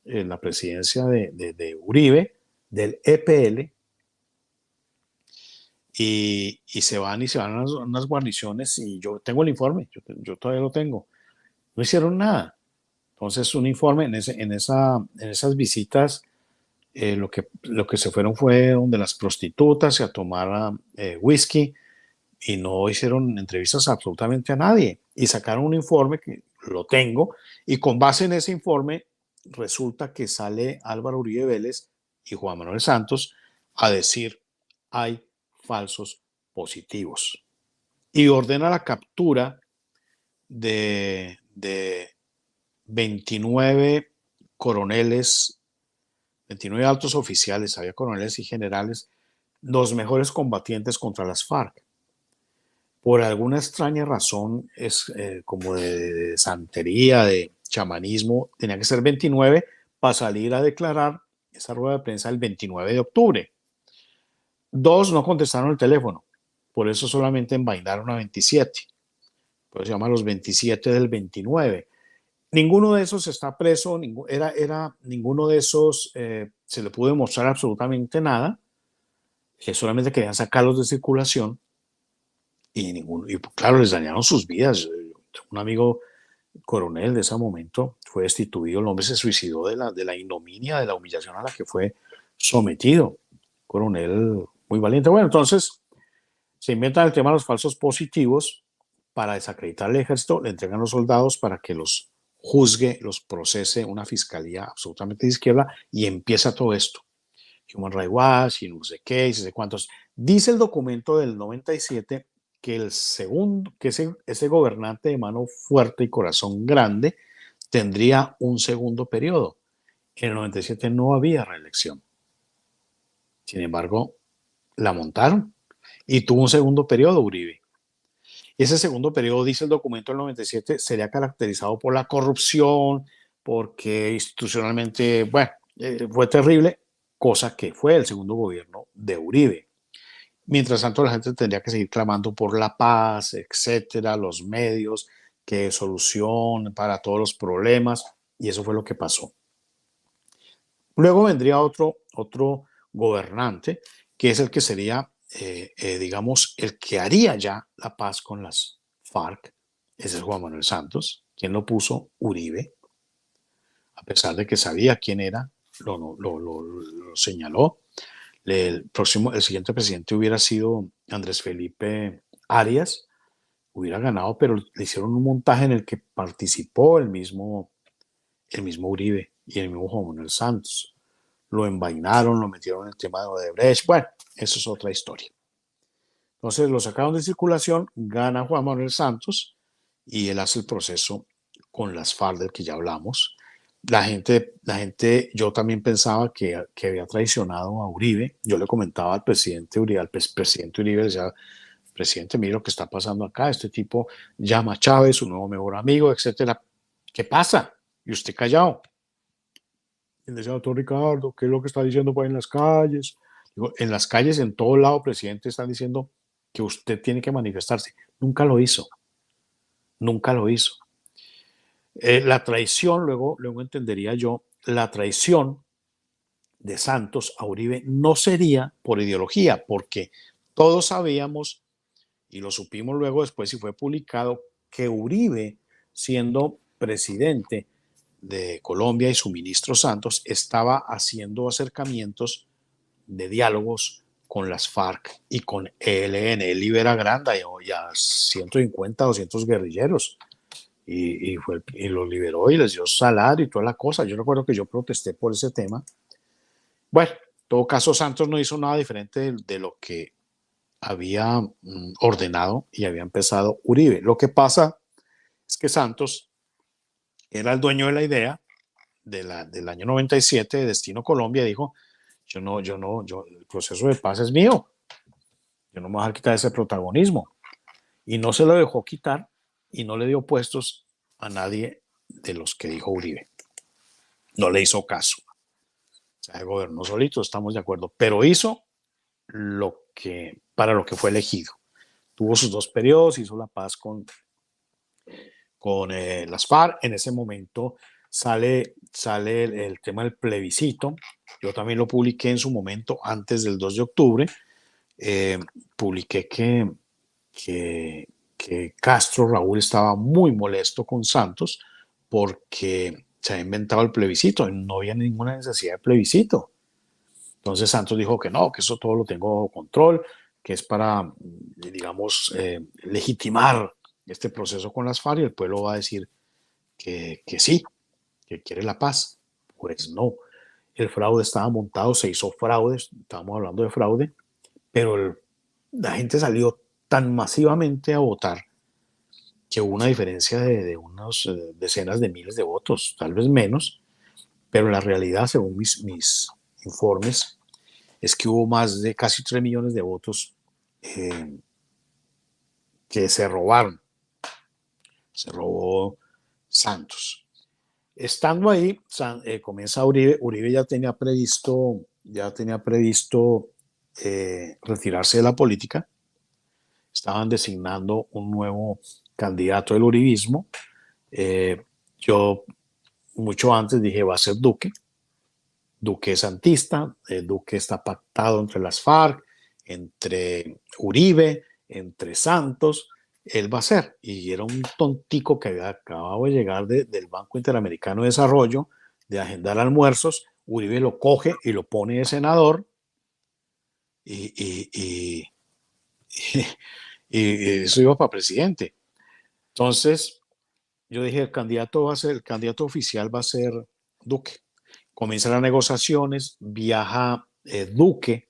en la presidencia de Uribe, del EPL, y se van a unas guarniciones y yo tengo el informe, yo todavía lo tengo. No hicieron nada. Entonces un informe en esas visitas, lo que se fueron fue donde las prostitutas a tomar whisky y no hicieron entrevistas absolutamente a nadie. Y sacaron un informe que lo tengo y con base en ese informe resulta que sale Álvaro Uribe Vélez y Juan Manuel Santos a decir hay falsos positivos y ordena la captura de 29 coroneles, 29 altos oficiales, había coroneles y generales, los mejores combatientes contra las FARC. Por alguna extraña razón, es como de santería, de chamanismo, tenía que ser 29 para salir a declarar esa rueda de prensa el 29 de octubre. 2 no contestaron el teléfono, por eso solamente envainaron a 27. Pues se llama los 27 del 29. Ninguno de esos está preso, ninguno de esos se le pudo demostrar absolutamente nada, que solamente querían sacarlos de circulación y claro, les dañaron sus vidas. Un amigo coronel de ese momento fue destituido, el hombre se suicidó de la ignominia, de la humillación a la que fue sometido. Coronel muy valiente. Bueno, entonces se inventan el tema de los falsos positivos para desacreditar al ejército, le entregan a los soldados para que los juzgue, los procese una fiscalía absolutamente de izquierda y empieza todo esto. Human Rights Watch y no sé qué, y no sé cuántos. Dice el documento del 97 que ese gobernante de mano fuerte y corazón grande tendría un segundo periodo. En el 97 no había reelección. Sin embargo, la montaron y tuvo un segundo periodo Uribe. Ese segundo periodo, dice el documento del 97, sería caracterizado por la corrupción, porque institucionalmente, bueno, fue terrible, cosa que fue el segundo gobierno de Uribe. Mientras tanto, la gente tendría que seguir clamando por la paz, etcétera, los medios, que solución para todos los problemas, y eso fue lo que pasó. Luego vendría otro gobernante, que es el que sería, digamos, el que haría ya la paz con las FARC, ese es Juan Manuel Santos, quien lo puso Uribe, a pesar de que sabía quién era, lo señaló. El siguiente presidente hubiera sido Andrés Felipe Arias, hubiera ganado, pero le hicieron un montaje en el que participó el mismo Uribe y el mismo Juan Manuel Santos. Lo envainaron, lo metieron en el tema de Odebrecht. Bueno, eso es otra historia. Entonces lo sacaron de circulación, gana Juan Manuel Santos y él hace el proceso con las FARC del que ya hablamos. La gente, yo también pensaba que había traicionado a Uribe. Yo le comentaba al presidente Uribe, le decía, presidente, mire lo que está pasando acá, este tipo llama a Chávez, su nuevo mejor amigo, etcétera. ¿Qué pasa? Y usted callado. Y le decía, doctor Ricardo, ¿qué es lo que está diciendo por ahí en las calles? Digo, en las calles, en todo lado, presidente, están diciendo que usted tiene que manifestarse. Nunca lo hizo. Nunca lo hizo. La traición, luego entendería yo, la traición de Santos a Uribe no sería por ideología, porque todos sabíamos, y lo supimos luego después y fue publicado, que Uribe, siendo presidente de Colombia y su ministro Santos, estaba haciendo acercamientos de diálogos con las FARC y con ELN. Él libera a Granda y a 150, 200 guerrilleros. y lo liberó y les dio salario y toda la cosa. Yo recuerdo que yo protesté por ese tema. Bueno, en todo caso, Santos no hizo nada diferente de lo que había ordenado y había empezado Uribe. Lo que pasa es que Santos era el dueño de la idea del año 97 de Destino Colombia. Dijo, el proceso de paz es mío. Yo no me voy a dejar quitar ese protagonismo. Y no se lo dejó quitar y no le dio puestos a nadie de los que dijo Uribe. No le hizo caso. O sea, gobernó solito, estamos de acuerdo. Pero hizo para lo que fue elegido. Tuvo sus 2 periodos, hizo la paz con las FARC. En ese momento sale el tema del plebiscito. Yo también lo publiqué en su momento, antes del 2 de octubre. Publiqué que Castro Raúl estaba muy molesto con Santos porque se había inventado el plebiscito y no había ninguna necesidad de plebiscito. Entonces Santos dijo que no, que eso todo lo tengo bajo control, que es para, digamos, legitimar este proceso con las FARC, y el pueblo va a decir que sí, que quiere la paz. Pues no, el fraude estaba montado, se hizo fraude, estábamos hablando de fraude, pero la gente salió tan masivamente a votar que hubo una diferencia de unas decenas de miles de votos, tal vez menos, pero la realidad, según mis informes, es que hubo más de casi 3 millones de votos que se robaron. Se robó Santos. Estando ahí, comienza Uribe. Uribe ya tenía previsto retirarse de la política. Estaban designando un nuevo candidato del uribismo. Yo mucho antes dije, va a ser Duque. Duque es santista, Duque está pactado entre las FARC, entre Uribe, entre Santos, él va a ser. Y era un tontico que había acabado de llegar del Banco Interamericano de Desarrollo, de agendar almuerzos. Uribe lo coge y lo pone de senador y eso iba para presidente. Entonces yo dije, el candidato oficial va a ser Duque. Comienzan las negociaciones, viaja Duque.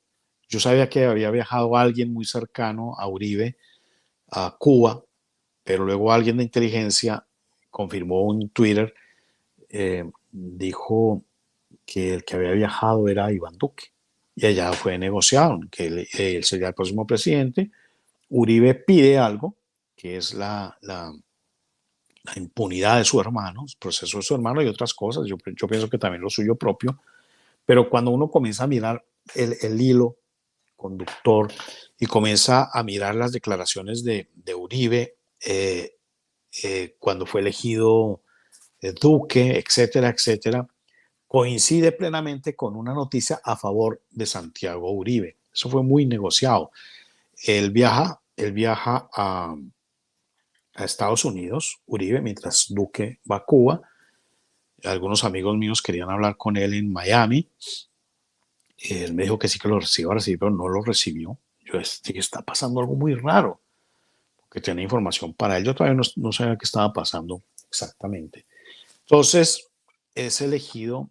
Yo sabía que había viajado alguien muy cercano a Uribe a Cuba, pero luego alguien de inteligencia confirmó en Twitter, dijo que el que había viajado era Iván Duque. Y allá fue negociado que él sería el próximo presidente. Uribe pide algo, que es la impunidad de su hermano, el proceso de su hermano y otras cosas. Yo pienso que también lo suyo propio. Pero cuando uno comienza a mirar el hilo conductor y comienza a mirar las declaraciones de Uribe cuando fue elegido Duque, etcétera, etcétera, coincide plenamente con una noticia a favor de Santiago Uribe. Eso fue muy negociado. Él viaja a Estados Unidos, Uribe, mientras Duque va a Cuba. Algunos amigos míos querían hablar con él en Miami. Él me dijo que sí que lo iba a recibir, pero no lo recibió. Yo dije, está pasando algo muy raro, porque tenía información para él. Yo todavía no sabía qué estaba pasando exactamente. Entonces, es elegido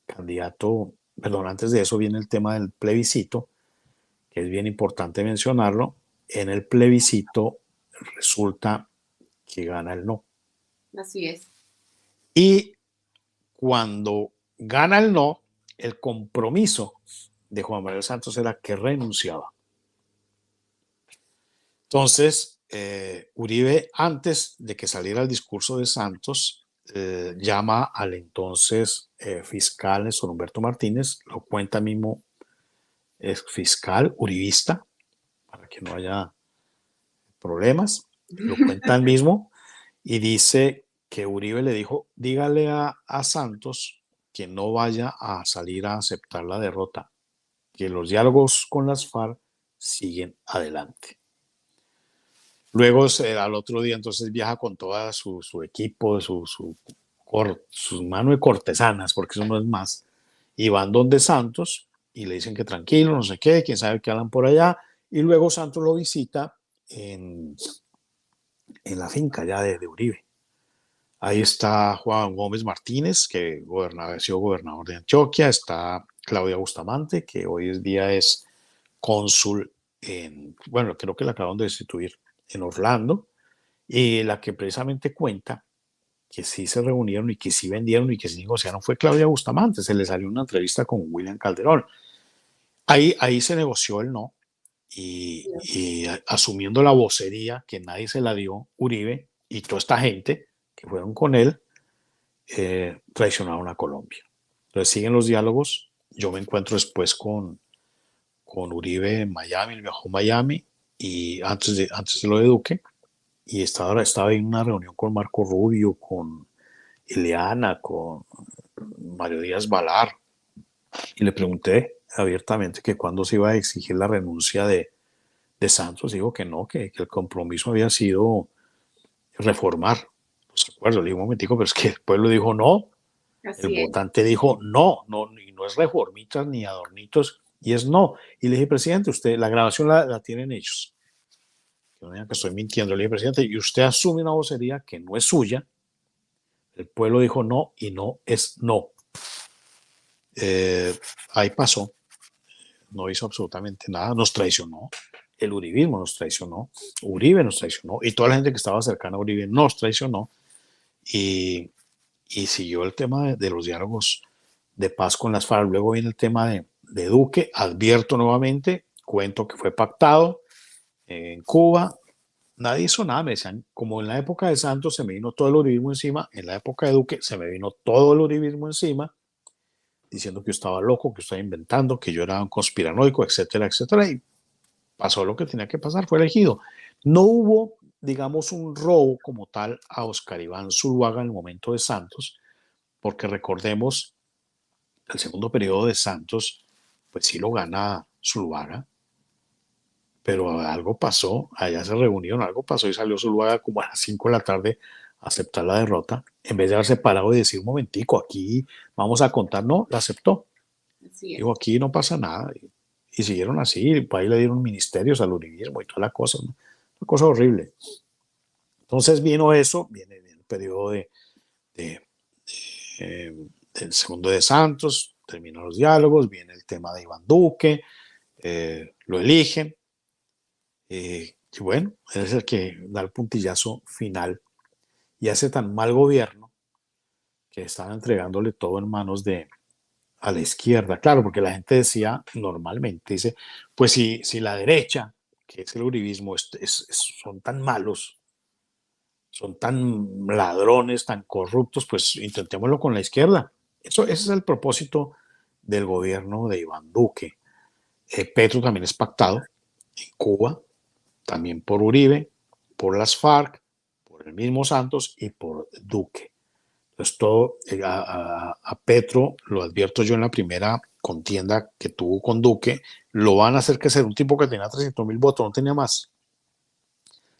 candidato, perdón, antes de eso viene el tema del plebiscito, que es bien importante mencionarlo. En el plebiscito resulta que gana el no. Así es. Y cuando gana el no, el compromiso de Juan Manuel Santos era que renunciaba. Entonces, Uribe, antes de que saliera el discurso de Santos, llama al entonces fiscal Néstor Humberto Martínez, lo cuenta mismo, es fiscal uribista, para que no haya problemas, lo cuenta él mismo, y dice que Uribe le dijo, dígale a Santos que no vaya a salir a aceptar la derrota, que los diálogos con las FARC siguen adelante. Luego, al otro día, entonces viaja con todo su equipo, su mano de cortesanas, porque eso no es más, y van donde Santos y le dicen que tranquilo, no sé qué, quién sabe qué hablan por allá, y luego Santos lo visita en en la finca ya de Uribe. Ahí está Juan Gómez Martínez, que ha sido gobernador de Antioquia. Está Claudia Bustamante, que hoy en día es cónsul bueno, creo que la acaban de destituir en Orlando, y la que precisamente cuenta que sí se reunieron y que sí vendieron y que sí negociaron fue Claudia Bustamante. Se le salió una entrevista con William Calderón. Ahí se negoció el no, y asumiendo la vocería que nadie se la dio, Uribe y toda esta gente que fueron con él, traicionaron a Colombia. Entonces siguen los diálogos. Yo me encuentro después con Uribe en Miami, él viajó a Miami, y antes de lo de Duque, y estaba en una reunión con Marco Rubio, con Ileana, con Mario Díaz Balar, y le pregunté abiertamente que cuándo se iba a exigir la renuncia de Santos. Dijo que no, que el compromiso había sido reformar los acuerdos. Le digo, un momentico, pero es que el pueblo dijo no, el votante dijo no, y no es reformitas ni adornitos, y es no. Y le dije, presidente, usted, la grabación la tienen ellos. Que no digan que estoy mintiendo. Le dije, presidente, y usted asume una vocería que no es suya. El pueblo dijo no, y no es no. Ahí pasó. No hizo absolutamente nada. Nos traicionó. El uribismo nos traicionó. Uribe nos traicionó. Y toda la gente que estaba cercana a Uribe nos traicionó. Y siguió el tema de los diálogos de paz con las FARC. Luego viene el tema de Duque. Advierto nuevamente, cuento que fue pactado en Cuba. Nadie hizo nada. Me decían, como en la época de Santos se me vino todo el uribismo encima, en la época de Duque se me vino todo el uribismo encima, diciendo que yo estaba loco, que yo estaba inventando, que yo era un conspiranoico, etcétera, etcétera. Y pasó lo que tenía que pasar, fue elegido. No hubo, digamos, un robo como tal a Oscar Iván Zuluaga en el momento de Santos, porque recordemos, el segundo periodo de Santos, pues sí lo gana Zuluaga, pero algo pasó, allá se reunieron, algo pasó y salió Zuluaga como a las 5 de la tarde a aceptar la derrota, en vez de haberse parado y decir, un momentico, aquí vamos a contar. No, la aceptó. Dijo, aquí no pasa nada. Y siguieron así, y ahí le dieron ministerios al uribismo y toda la cosa, ¿no? Una cosa horrible. Entonces vino eso, viene el periodo del segundo de Santos, terminan los diálogos, viene el tema de Iván Duque, lo eligen, y bueno, él es el que da el puntillazo final y hace tan mal gobierno que están entregándole todo en manos a la izquierda. Claro, porque la gente decía, normalmente dice, pues si la derecha, que es el uribismo, son tan malos, son tan ladrones, tan corruptos, pues intentémoslo con la izquierda. Ese es el propósito del gobierno de Iván Duque. Petro también es pactado en Cuba, también por Uribe, por las FARC, por el mismo Santos y por Duque. Entonces todo, a Petro, lo advierto yo en la primera contienda que tuvo con Duque, lo van a hacer crecer. Un tipo que tenía 300,000 votos, no tenía más.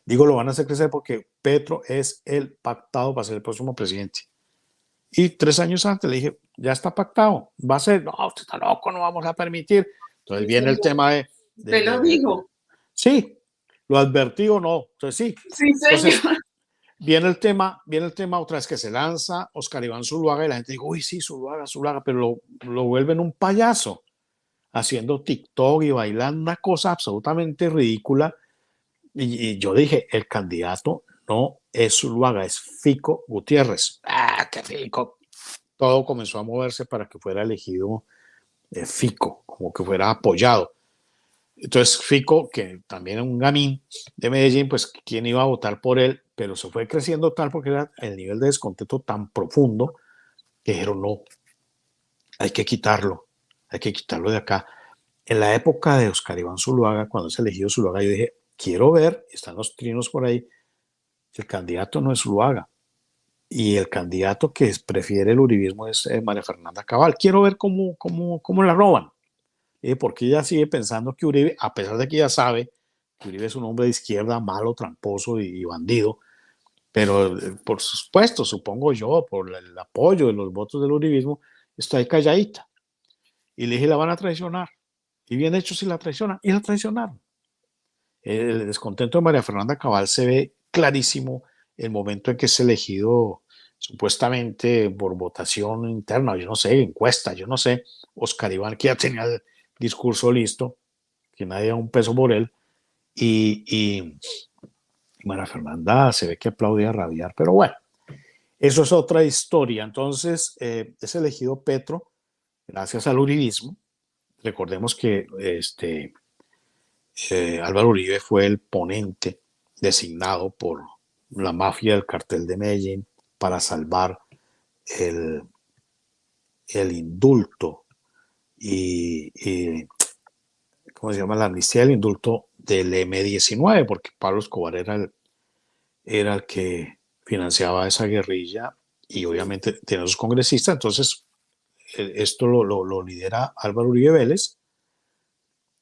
Digo, lo van a hacer crecer porque Petro es el pactado para ser el próximo presidente. Y 3 años antes le dije, ya está pactado, va a ser. No, usted está loco, no vamos a permitir. Entonces viene el tema de ¿Usted lo dijo? Sí, lo advertí o no. Entonces sí. Sí, señor. Entonces, viene el tema otra vez que se lanza Oscar Iván Zuluaga y la gente dice, uy, sí, Zuluaga, pero lo vuelven un payaso, haciendo TikTok y bailando una cosa absolutamente ridícula. Y yo dije, el candidato no es Zuluaga, es Fico Gutiérrez. ¡Ah, qué Fico! Todo comenzó a moverse para que fuera elegido Fico, como que fuera apoyado. Entonces Fico, que también es un gamín de Medellín, pues quién iba a votar por él, pero se fue creciendo tal porque era el nivel de descontento tan profundo que dijeron, no, hay que quitarlo de acá. En la época de Oscar Iván Zuluaga, cuando es elegido Zuluaga, yo dije, quiero ver, están los trinos por ahí, el candidato no es Zuluaga, y el candidato que prefiere el uribismo es María Fernanda Cabal. Quiero ver cómo la roban. Porque ella sigue pensando que Uribe, a pesar de que ella sabe que Uribe es un hombre de izquierda, malo, tramposo y bandido, pero por supuesto, supongo yo, por el apoyo de los votos del uribismo, está ahí calladita. Y le dije, la van a traicionar. Y bien hecho si la traicionan. Y la traicionaron. El descontento de María Fernanda Cabal se ve clarísimo el momento en que es elegido supuestamente por votación interna, yo no sé, encuesta, yo no sé, Oscar Iván, que ya tenía el discurso listo, que nadie da un peso por él, y María Fernanda se ve que aplaudía a rabiar, pero bueno, eso es otra historia. Entonces, es elegido Petro gracias al uribismo. Recordemos que Álvaro Uribe fue el ponente designado por la mafia del cartel de Medellín para salvar el indulto y ¿cómo se llama? La amnistía del indulto del M-19, porque Pablo Escobar era el que financiaba esa guerrilla y obviamente tiene a sus congresistas. Entonces, esto lo lidera Álvaro Uribe Vélez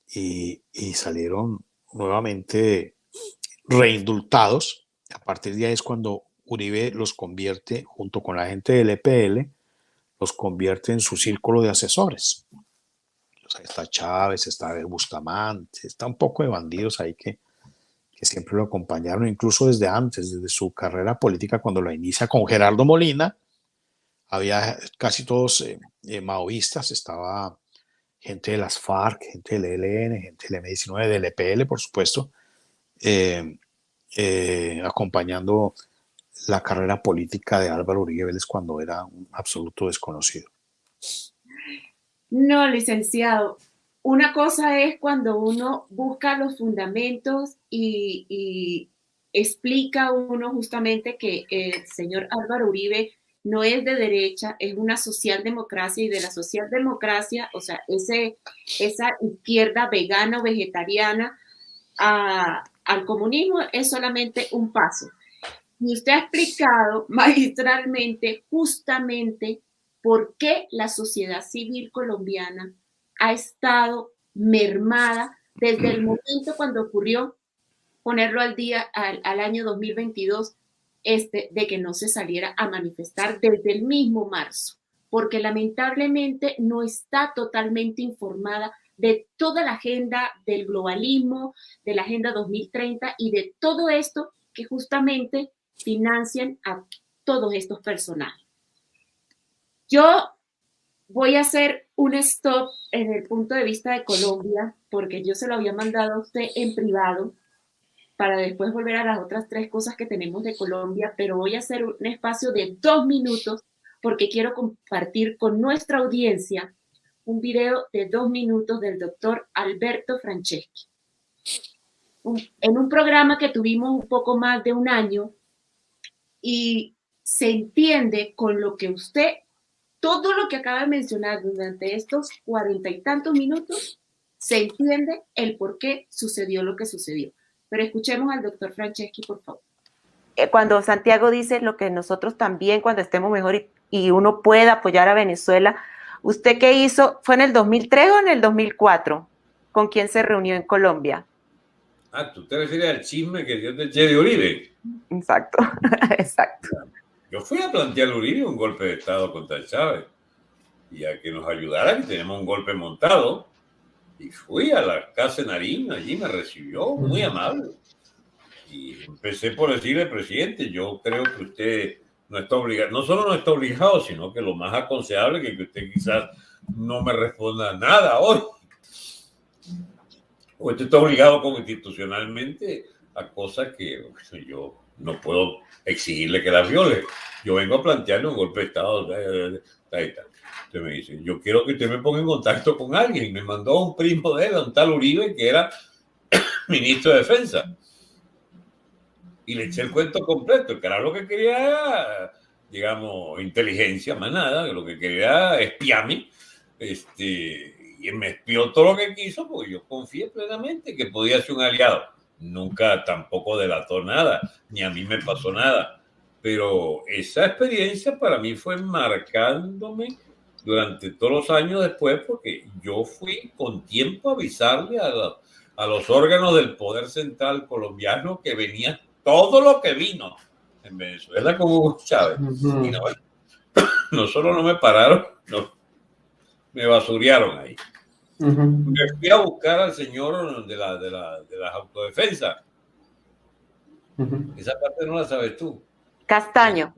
y salieron nuevamente reindultados. A partir de ahí es cuando Uribe los convierte, junto con la gente del EPL, los convierte en su círculo de asesores. O sea, está Chávez, está Bustamante, está un poco de bandidos ahí que siempre lo acompañaron, incluso desde antes, desde su carrera política, cuando la inicia con Gerardo Molina. Había casi todos maoístas, estaba gente de las FARC, gente del ELN, gente del M-19, del EPL, por supuesto, acompañando la carrera política de Álvaro Uribe Vélez cuando era un absoluto desconocido. No, licenciado. Una cosa es cuando uno busca los fundamentos y explica uno justamente que el señor Álvaro Uribe no es de derecha, es una socialdemocracia, y de la socialdemocracia, o sea, esa izquierda vegana o vegetariana al comunismo es solamente un paso. Y usted ha explicado magistralmente justamente por qué la sociedad civil colombiana ha estado mermada desde el momento cuando ocurrió, ponerlo al día, al año 2022, de que no se saliera a manifestar desde el mismo marzo, porque lamentablemente no está totalmente informada de toda la agenda del globalismo, de la Agenda 2030 y de todo esto que justamente financian a todos estos personajes. Yo voy a hacer un stop en el punto de vista de Colombia, porque yo se lo había mandado a usted en privado para después volver a las otras 3 cosas que tenemos de Colombia, pero voy a hacer un espacio de 2 minutos porque quiero compartir con nuestra audiencia un video de 2 minutos del doctor Alberto Franceschi. En un programa que tuvimos un poco más de un año, y se entiende con lo que usted, todo lo que acaba de mencionar durante estos 40 y tantos minutos, se entiende el por qué sucedió lo que sucedió. Pero escuchemos al doctor Franceschi, por favor. Cuando Santiago dice lo que nosotros también, cuando estemos mejor y uno pueda apoyar a Venezuela, ¿usted qué hizo? ¿Fue en el 2003 o en el 2004? ¿Con quién se reunió en Colombia? ¿Tú te refieres al chisme que dio de Chedi Uribe? Exacto, exacto. Yo fui a plantear a Uribe un golpe de Estado contra Chávez y a que nos ayudara, que tenemos un golpe montado. Y fui a la casa de Nariño, allí me recibió muy amable. Y empecé por decirle, presidente, yo creo que usted no está obligado, no solo no está obligado, sino que lo más aconsejable es que usted quizás no me responda nada hoy. O usted está obligado constitucionalmente a cosas que yo no puedo exigirle que las viole. Yo vengo a plantearle un golpe de Estado. Usted me dice, yo quiero que usted me ponga en contacto con alguien. Me mandó a un primo de él, a un tal Uribe, que era ministro de Defensa. Y le eché el cuento completo, que era lo que quería, digamos, inteligencia, más nada, que lo que quería espiarme. Y me espió todo lo que quiso, porque yo confié plenamente que podía ser un aliado. Nunca tampoco delató nada, ni a mí me pasó nada. Pero esa experiencia para mí fue marcándome durante todos los años después, porque yo fui con tiempo a avisarle a los órganos del poder central colombiano que venía todo lo que vino en Venezuela con Hugo Chávez. Y no solo no me pararon, me basurearon ahí. Me fui a buscar al señor de las autodefensas Esa parte no la sabes tú. Castaño.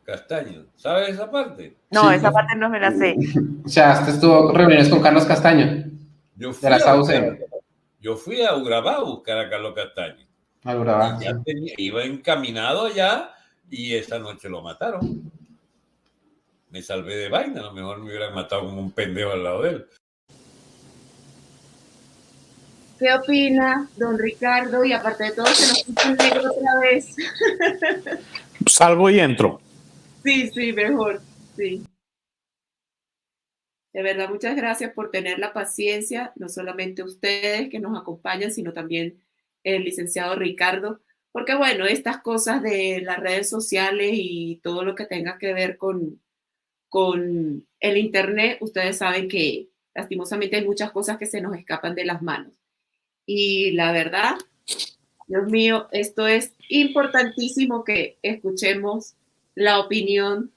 Castaño. ¿Sabes esa parte? No, Sí. esa parte no me la sé. O sea, usted estuvo reuniones con Carlos Castaño, Yo de fui la a SAUCM. Yo fui a Urabá a buscar a Carlos Castaño. Urabá, Y ya iba encaminado allá y esa noche lo mataron. Me salvé de vaina, a lo mejor me hubieran matado como un pendejo al lado de él. ¿Qué opina, don Ricardo? Y aparte de todo, se nos puso en negro otra vez. Salgo y entro. Sí, mejor. Sí. De verdad, muchas gracias por tener la paciencia, no solamente ustedes que nos acompañan, sino también el licenciado Ricardo, porque bueno, estas cosas de las redes sociales y todo lo que tenga que ver con el Internet, ustedes saben que lastimosamente hay muchas cosas que se nos escapan de las manos. Y la verdad, Dios mío, esto es importantísimo que escuchemos la opinión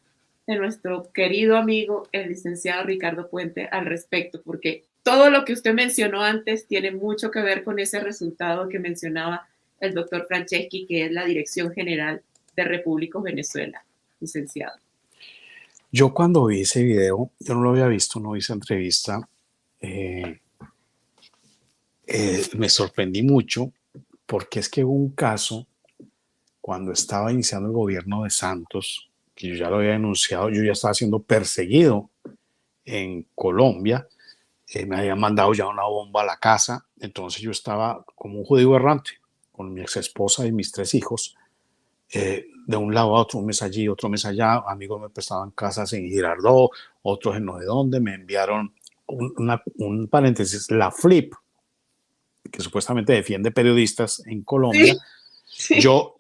de nuestro querido amigo, el licenciado Ricardo Puente, al respecto, porque todo lo que usted mencionó antes tiene mucho que ver con ese resultado que mencionaba el doctor Franceschi, que es la Dirección General de Repúblicos Venezuela, licenciado. Yo cuando vi ese video, yo no lo había visto, no vi esa entrevista, me sorprendí mucho porque es que hubo un caso cuando estaba iniciando el gobierno de Santos, que yo ya lo había denunciado, yo ya estaba siendo perseguido en Colombia, me habían mandado ya una bomba a la casa, entonces yo estaba como un judío errante con mi ex esposa y mis 3 hijos, de un lado a otro, un mes allí, otro mes allá, amigos me prestaban casas en Girardot, otros en no sé dónde, me enviaron un paréntesis, la Flip, que supuestamente defiende periodistas en Colombia. Sí. Yo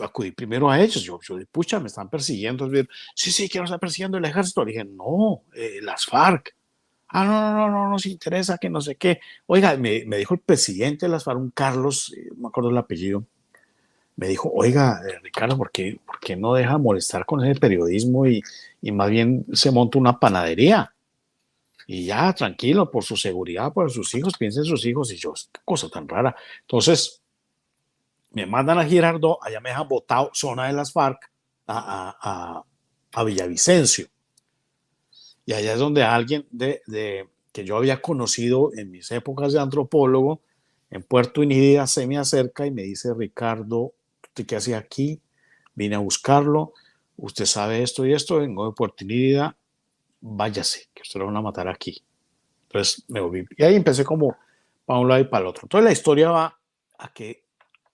acudí primero a ellos, yo pucha, me están persiguiendo, sí, que nos está persiguiendo el ejército, le dije, no, las FARC. No nos interesa, que no sé qué. Oiga, me dijo el presidente de las FARC, un Carlos, no me acuerdo el apellido, me dijo, oiga, Ricardo, ¿por qué no deja molestar con ese periodismo y más bien se monta una panadería? Y ya, tranquilo, por su seguridad, por sus hijos, piensen en sus hijos. Y yo, qué cosa tan rara. Entonces, me mandan a Girardot, allá me dejan botado, zona de las FARC, a Villavicencio. Y allá es donde alguien que yo había conocido en mis épocas de antropólogo, en Puerto Inírida, se me acerca y me dice, Ricardo, ¿usted qué hacía aquí? Vine a buscarlo, usted sabe esto y esto, vengo de Puerto Inírida, váyase, que usted lo van a matar aquí. Entonces me volví, y ahí empecé como para un lado y para el otro. Entonces la historia va a que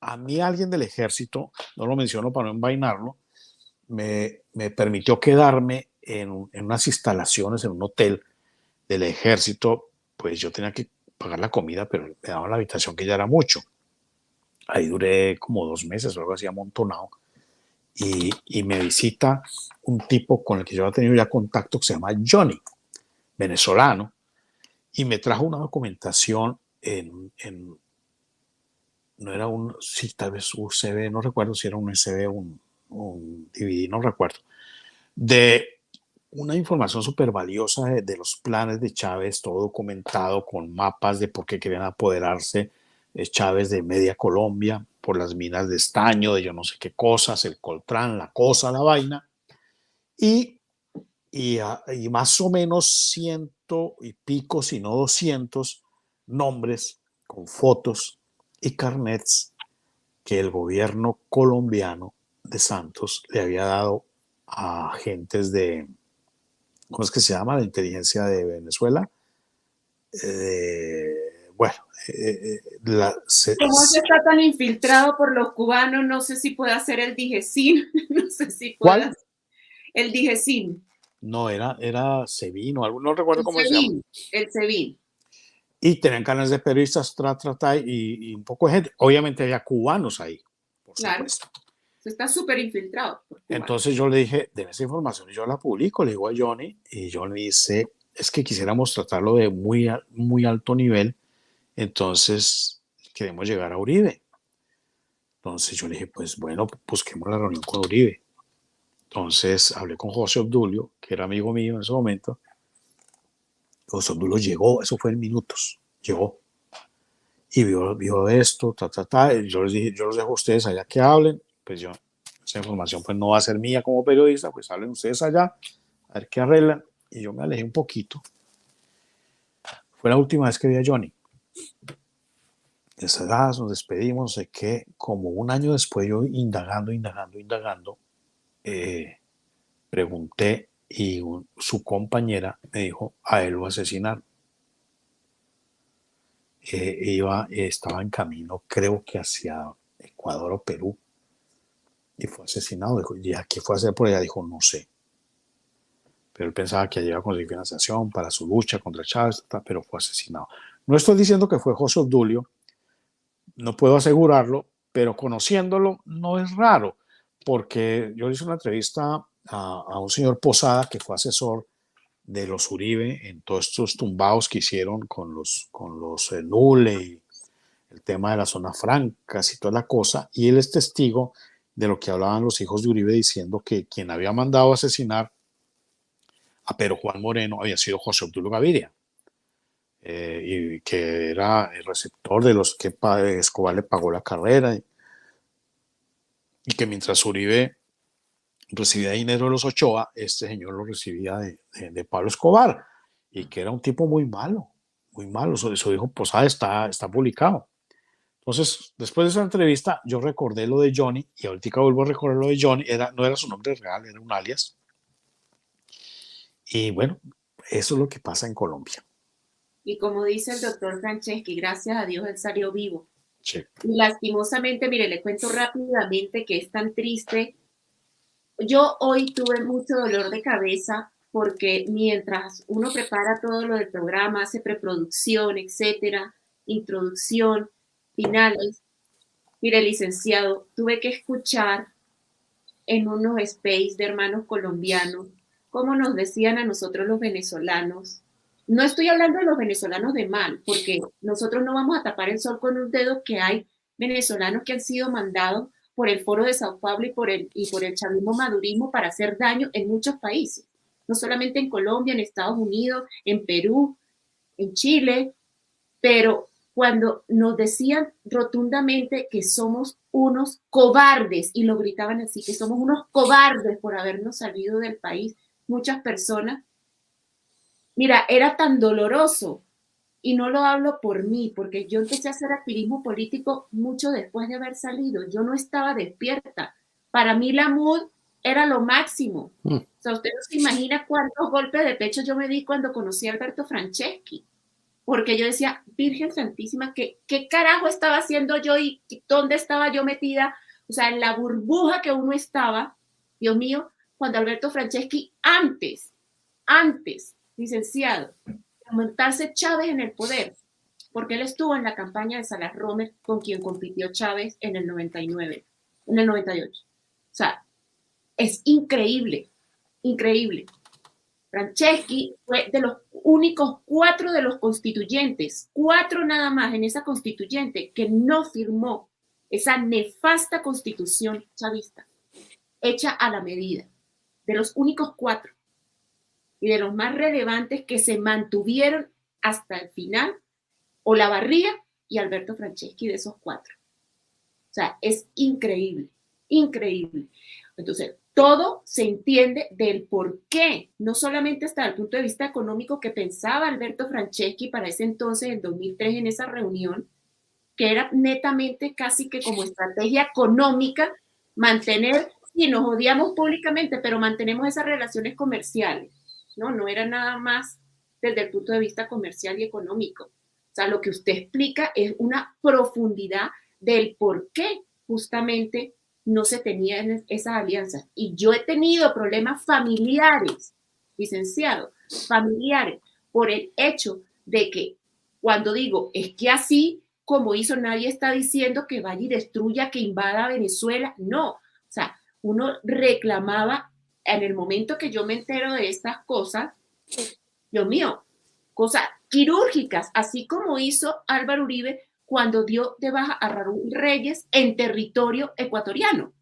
a mí alguien del ejército, no lo menciono para no envainarlo, me permitió quedarme en unas instalaciones, en un hotel del ejército. Pues yo tenía que pagar la comida, pero me daban la habitación, que ya era mucho. Ahí duré como 2 meses o algo así, amontonado. Y me visita un tipo con el que yo había tenido ya contacto, que se llama Johnny, venezolano, y me trajo una documentación no era sí, tal vez USB, no recuerdo si era un USB, un DVD, no recuerdo, de una información súper valiosa de los planes de Chávez, todo documentado con mapas de por qué querían apoderarse Chávez de media Colombia, por las minas de estaño, de yo no sé qué cosas, el coltrán, la cosa, la vaina, y más o menos 100 y pico, si no 200 nombres con fotos y carnets que el gobierno colombiano de Santos le había dado a agentes de, ¿cómo es que se llama? La inteligencia de Venezuela. ¿Cómo se está tan infiltrado por los cubanos? No sé si puede hacer el DIGESIN. No sé si puede. ¿Cuál? El DIGESIN. No, era SEBIN o algo, no recuerdo cómo se llama. El SEBIN. Y tenían canales de periodistas, y un poco de gente. Obviamente había cubanos ahí, por supuesto. Está súper infiltrado. Entonces yo le dije, den esa información y yo la publico, le digo a Johnny, y Johnny dice, es que quisiéramos tratarlo de muy, muy alto nivel, entonces queremos llegar a Uribe. Entonces yo le dije, pues bueno, busquemos la reunión con Uribe. Entonces hablé con José Obdulio, que era amigo mío en ese momento. José Obdulio llegó, eso fue en minutos, llegó. y vio esto, y yo les dije, yo los dejo a ustedes allá que hablen, pues yo, esa información pues no va a ser mía como periodista, pues hablen ustedes allá, a ver qué arreglan, y yo me alejé un poquito. Fue la última vez que vi a Johnny. Nos despedimos, sé que como un año después yo indagando, pregunté y su compañera me dijo, a él lo asesinaron. Estaba en camino, creo que hacia Ecuador o Perú, y fue asesinado. Dijo, ¿y a qué fue a hacer por allá? Dijo, no sé. Pero él pensaba que allí iba a conseguir financiación para su lucha contra Chávez, pero fue asesinado. No estoy diciendo que fue José Obdulio, no puedo asegurarlo, pero conociéndolo no es raro, porque yo le hice una entrevista a un señor Posada, que fue asesor de los Uribe en todos estos tumbados que hicieron con los Nule y el tema de las zonas francas y toda la cosa, y él es testigo de lo que hablaban los hijos de Uribe, diciendo que quien había mandado a asesinar a Pedro Juan Moreno había sido José Obdulio Gaviria, y que era el receptor de los que Escobar le pagó la carrera, y que mientras Uribe recibía dinero de los Ochoa, este señor lo recibía de Pablo Escobar, y que era un tipo muy malo, muy malo. Eso dijo Posada, está publicado. Entonces, después de esa entrevista, yo recordé lo de Johnny, y ahorita vuelvo a recordar lo de Johnny, no era su nombre real, era un alias. Y bueno, eso es lo que pasa en Colombia. Y como dice el doctor Franceschi, gracias a Dios él salió vivo. Sí. Y lastimosamente, mire, le cuento rápidamente que es tan triste. Yo hoy tuve mucho dolor de cabeza porque mientras uno prepara todo lo del programa, hace preproducción, etcétera, introducción, finales, mire, licenciado, tuve que escuchar en unos space de hermanos colombianos cómo nos decían a nosotros los venezolanos. No estoy hablando de los venezolanos de mal, porque nosotros no vamos a tapar el sol con un dedo, que hay venezolanos que han sido mandados por el Foro de Sao Paulo y por el chavismo madurismo para hacer daño en muchos países, no solamente en Colombia, en Estados Unidos, en Perú, en Chile, pero cuando nos decían rotundamente que somos unos cobardes, y lo gritaban así, que somos unos cobardes por habernos salido del país, muchas personas, mira, era tan doloroso, y no lo hablo por mí, porque yo empecé a hacer activismo político mucho después de haber salido. Yo no estaba despierta. Para mí la MUD era lo máximo. O sea, usted no se imagina cuántos golpes de pecho yo me di cuando conocí a Alberto Franceschi, porque yo decía, Virgen Santísima, ¿qué carajo estaba haciendo yo y dónde estaba yo metida? O sea, en la burbuja que uno estaba, Dios mío, cuando Alberto Franceschi, antes, licenciado, aumentarse Chávez en el poder, porque él estuvo en la campaña de Salas Romer, con quien compitió Chávez en el 99, en el 98. O sea, es increíble, increíble. Franceschi fue de los únicos 4 de los constituyentes, 4 nada más en esa constituyente, que no firmó esa nefasta constitución chavista, hecha a la medida. De los únicos 4. Y de los más relevantes que se mantuvieron hasta el final, Olavarría y Alberto Franceschi, de esos 4. O sea, es increíble, increíble. Entonces, todo se entiende del por qué, no solamente hasta el punto de vista económico que pensaba Alberto Franceschi para ese entonces, en 2003, en esa reunión, que era netamente casi que como estrategia económica, mantener, y nos odiamos públicamente, pero mantenemos esas relaciones comerciales. No era nada más desde el punto de vista comercial y económico. O sea, lo que usted explica es una profundidad del por qué justamente no se tenía esas alianzas. Y yo he tenido problemas familiares, licenciado, familiares, por el hecho de que cuando digo, es que así como hizo, nadie está diciendo que vaya y destruya, que invada Venezuela. No, o sea, uno reclamaba. En el momento que yo me entero de estas cosas, Dios mío, cosas quirúrgicas, así como hizo Álvaro Uribe cuando dio de baja a Raúl Reyes en territorio ecuatoriano.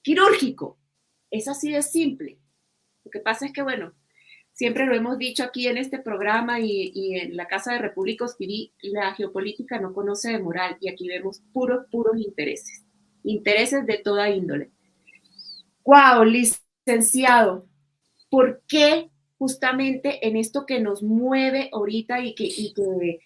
Quirúrgico. Es así de simple. Lo que pasa es que, bueno, Siempre lo hemos dicho aquí en este programa y en la Casa de República TV, la geopolítica no conoce de moral y aquí vemos puros intereses, intereses de toda índole. ¡Wow, licenciado! ¿Por qué justamente en esto que nos mueve ahorita y que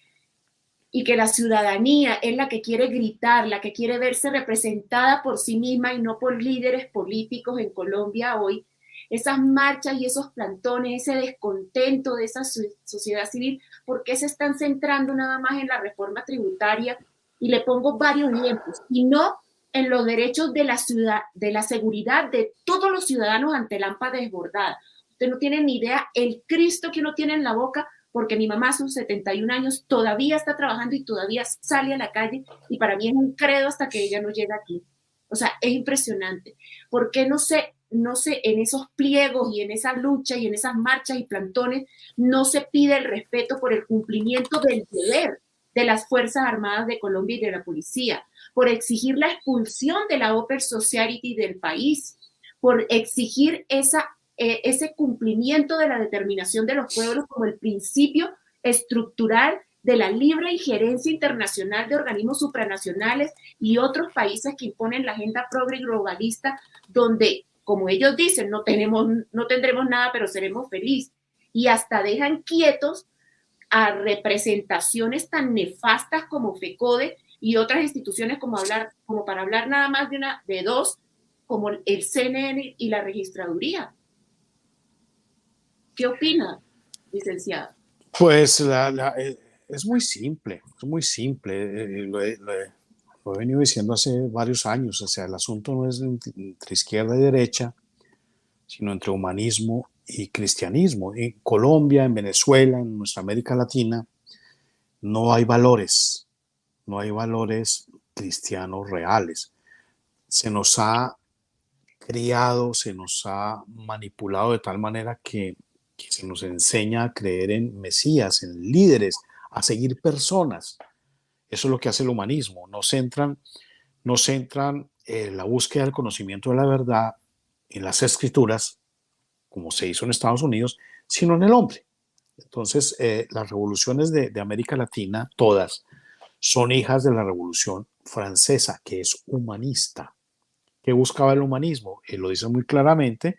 la ciudadanía es la que quiere gritar, la que quiere verse representada por sí misma y no por líderes políticos en Colombia hoy? Esas marchas y esos plantones, ese descontento de esa sociedad civil, ¿por qué se están centrando nada más en la reforma tributaria? Y le pongo varios ejemplos, y no en los derechos de la ciudad, de la seguridad de todos los ciudadanos ante el hampa desbordada. Usted no tiene ni idea el Cristo que uno tiene en la boca, porque mi mamá a sus 71 años todavía está trabajando y todavía sale a la calle, y para mí es un credo hasta que ella no llega aquí. O sea, es impresionante. ¿Por qué no sé, en esos pliegos y en esa lucha y en esas marchas y plantones no se pide el respeto por el cumplimiento del deber de las Fuerzas Armadas de Colombia y de la policía, por exigir la expulsión de la Open Society del país, por exigir ese cumplimiento de la determinación de los pueblos como el principio estructural de la libre injerencia internacional de organismos supranacionales y otros países que imponen la agenda progre y globalista, donde, como ellos dicen, no tendremos nada, pero seremos felices. Y hasta dejan quietos a representaciones tan nefastas como FECODE y otras instituciones como para hablar nada más de dos, como el CNN y la registraduría. ¿Qué opina, licenciado? Pues es muy simple, es muy simple. Lo he venido diciendo hace varios años. O sea, el asunto no es entre izquierda y derecha, sino entre humanismo y cristianismo. En Colombia, en Venezuela, en nuestra América Latina, no hay valores cristianos reales. Se nos ha criado, se nos ha manipulado de tal manera que se nos enseña a creer en mesías, en líderes, a seguir personas. Eso es lo que hace el humanismo. No centran la búsqueda del conocimiento de la verdad en las escrituras, como se hizo en Estados Unidos, sino en el hombre. Entonces, las revoluciones de América Latina, todas, son hijas de la Revolución Francesa, que es humanista. ¿Qué buscaba el humanismo? Él lo dice muy claramente.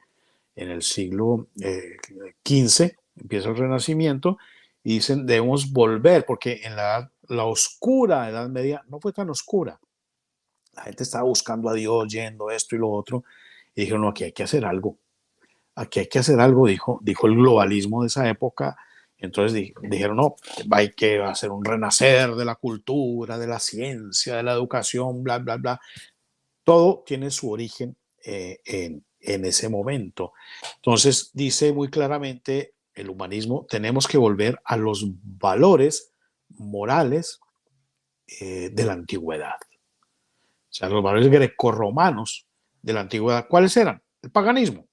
En el siglo XV empieza el Renacimiento y dicen debemos volver, porque en la oscura Edad Media no fue tan oscura. La gente estaba buscando a Dios, yendo esto y lo otro, y dijeron, no, aquí hay que hacer algo. Aquí hay que hacer algo, dijo el globalismo de esa época. Entonces dijeron, no, hay que hacer un renacer de la cultura, de la ciencia, de la educación, bla, bla, bla. Todo tiene su origen en ese momento. Entonces dice muy claramente el humanismo, tenemos que volver a los valores morales de la antigüedad. O sea, los valores grecorromanos de la antigüedad. ¿Cuáles eran? El paganismo.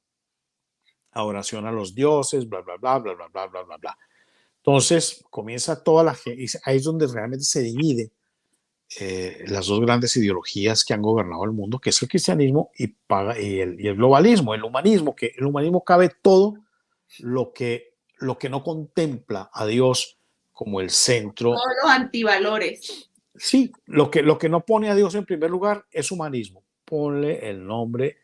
Adoración a los dioses, bla, bla, bla, bla, bla, bla, bla, bla, bla. Entonces comienza toda la gente, ahí es donde realmente se divide las dos grandes ideologías que han gobernado el mundo, que es el cristianismo y el globalismo, el humanismo, que el humanismo cabe todo lo que no contempla a Dios como el centro. Todos los antivalores. Sí, lo que no pone a Dios en primer lugar es humanismo. Ponle el nombre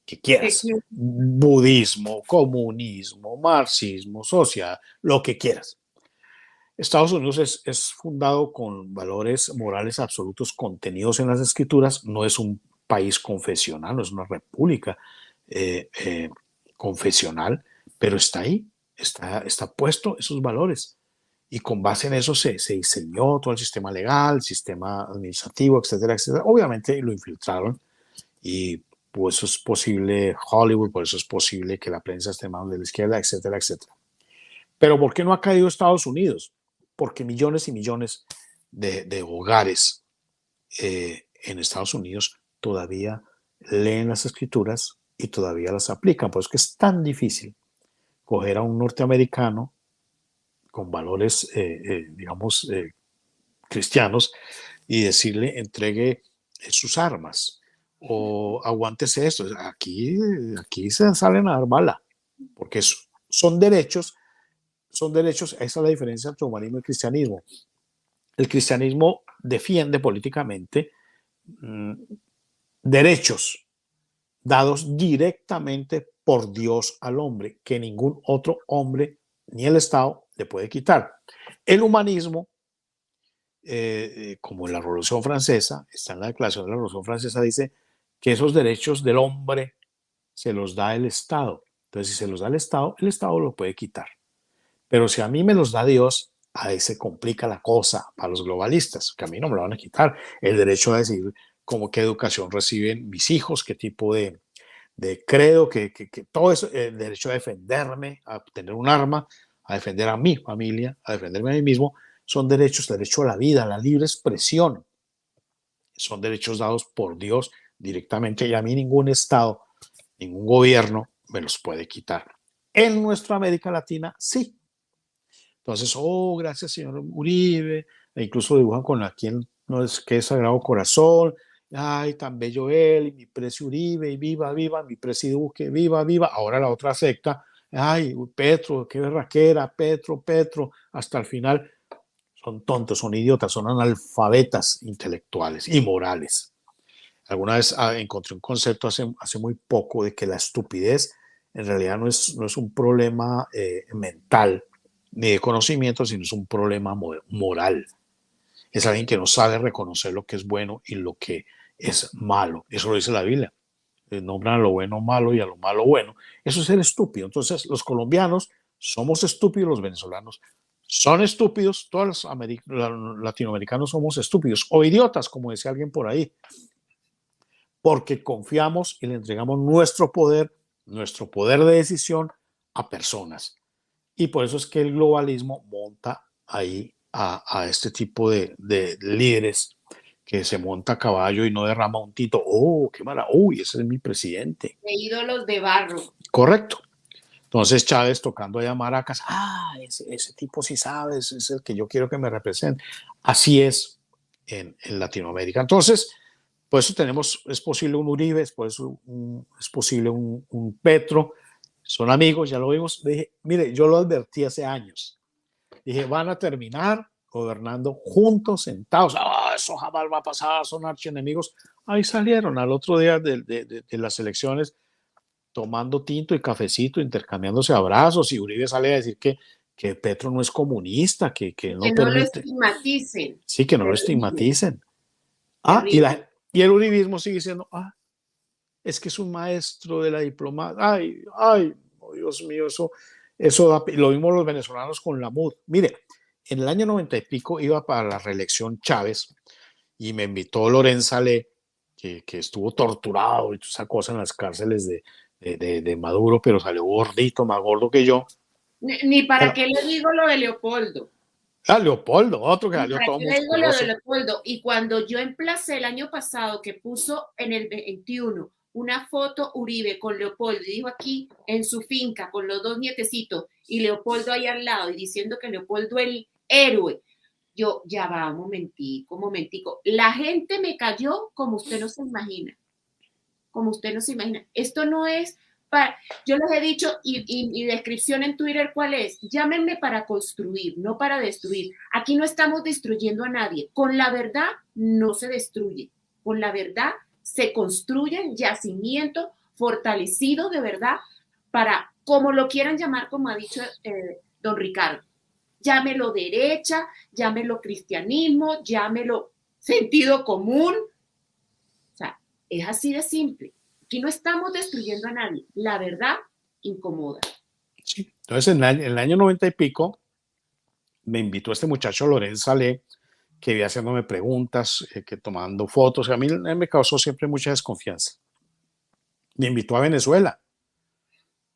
que quieras. Budismo, comunismo, marxismo, sociedad, lo que quieras. Estados Unidos es fundado con valores morales absolutos contenidos en las escrituras. No es un país confesional, no es una república confesional, pero está ahí, está puesto esos valores. Y con base en eso se diseñó todo el sistema legal, el sistema administrativo, etcétera, etcétera. Obviamente lo infiltraron y por eso es posible Hollywood, por eso es posible que la prensa esté más de la izquierda, etcétera, etcétera. Pero ¿por qué no ha caído Estados Unidos? Porque millones y millones de hogares en Estados Unidos todavía leen las escrituras y todavía las aplican. Por eso es que es tan difícil coger a un norteamericano con valores, digamos, cristianos y decirle entregue sus armas o aguántese esto. Aquí se salen a dar bala, porque son derechos son derechos, esa es la diferencia entre humanismo y cristianismo. El cristianismo defiende políticamente derechos dados directamente por Dios al hombre, que ningún otro hombre ni el Estado le puede quitar. El humanismo, como en la Revolución Francesa, está en la Declaración de la Revolución Francesa, dice que esos derechos del hombre se los da el Estado. Entonces, si se los da el Estado lo puede quitar. Pero si a mí me los da Dios, ahí se complica la cosa para los globalistas, que a mí no me lo van a quitar. El derecho a decidir cómo, qué educación reciben mis hijos, qué tipo de credo, que todo eso, el derecho a defenderme, a tener un arma, a defender a mi familia, a defenderme a mí mismo, son derechos, derecho a la vida, a la libre expresión. Son derechos dados por Dios directamente y a mí ningún Estado, ningún gobierno me los puede quitar. En nuestra América Latina, sí. Entonces, gracias, señor Uribe. E incluso dibujan con aquí no es que es Sagrado Corazón. Ay, tan bello él, y mi presi Uribe, y viva, viva, mi presi Duque, viva, viva. Ahora la otra secta, ay, Petro, qué berraquera, Petro, hasta el final. Son tontos, son idiotas, son analfabetas intelectuales y morales. Alguna vez encontré un concepto hace muy poco de que la estupidez en realidad no es un problema mental ni de conocimiento, sino es un problema moral. Es alguien que no sabe reconocer lo que es bueno y lo que es malo. Eso lo dice la Biblia. Nombran a lo bueno malo y a lo malo bueno. Eso es ser estúpido. Entonces, los colombianos somos estúpidos, los venezolanos son estúpidos, todos los latinoamericanos somos estúpidos o idiotas, como decía alguien por ahí, porque confiamos y le entregamos nuestro poder de decisión a personas. Y por eso es que el globalismo monta ahí a este tipo de líderes que se monta a caballo y no derrama un tito. ¡Oh, qué mala! ¡Uy, ese es mi presidente! De ídolos de barro. Correcto. Entonces Chávez tocando allá maracas. Ese tipo sí sabe, es el que yo quiero que me represente. Así es en Latinoamérica. Entonces, por eso es posible un Uribe, es posible un Petro. Son amigos, ya lo vimos. Dije, mire, yo lo advertí hace años. Dije, van a terminar gobernando juntos, sentados. Eso jamás va a pasar, son archienemigos. Ahí salieron al otro día de las elecciones, tomando tinto y cafecito, intercambiándose abrazos, y Uribe sale a decir que Petro no es comunista, que no permite. Lo estigmaticen. Sí, que no lo estigmaticen. Y el uribismo sigue diciendo, es que es un maestro de la diplomacia. Ay, oh, Dios mío, eso da, lo vimos los venezolanos con la MUD. Mire, en el año 90 y pico iba para la reelección Chávez y me invitó Lorenza Le, que estuvo torturado y toda esa cosa en las cárceles de Maduro, pero salió gordito, más gordo que yo. Ni para qué le digo lo de Leopoldo. Leopoldo, otro que salió todo musculoso. Digo lo de Leopoldo. Y cuando yo emplacé el año pasado, que puso en el 21 una foto Uribe con Leopoldo, y dijo aquí en su finca con los dos nietecitos, y Leopoldo ahí al lado, y diciendo que Leopoldo el héroe. Yo, ya va, un momentico. La gente me cayó como usted no se imagina. Como usted no se imagina. Esto no es para, yo les he dicho, y descripción en Twitter, ¿cuál es? Llámenme para construir, no para destruir. Aquí no estamos destruyendo a nadie. Con la verdad no se destruye. Con la verdad se construyen yacimientos fortalecidos de verdad para, como lo quieran llamar, como ha dicho don Ricardo. Llámelo derecha, llámelo cristianismo, llámelo sentido común. O sea, es así de simple. Aquí no estamos destruyendo a nadie. La verdad incomoda. Sí. Entonces, en el año 90 y pico, me invitó este muchacho Lorenza Le, que iba haciéndome preguntas, que tomando fotos. A mí me causó siempre mucha desconfianza. Me invitó a Venezuela.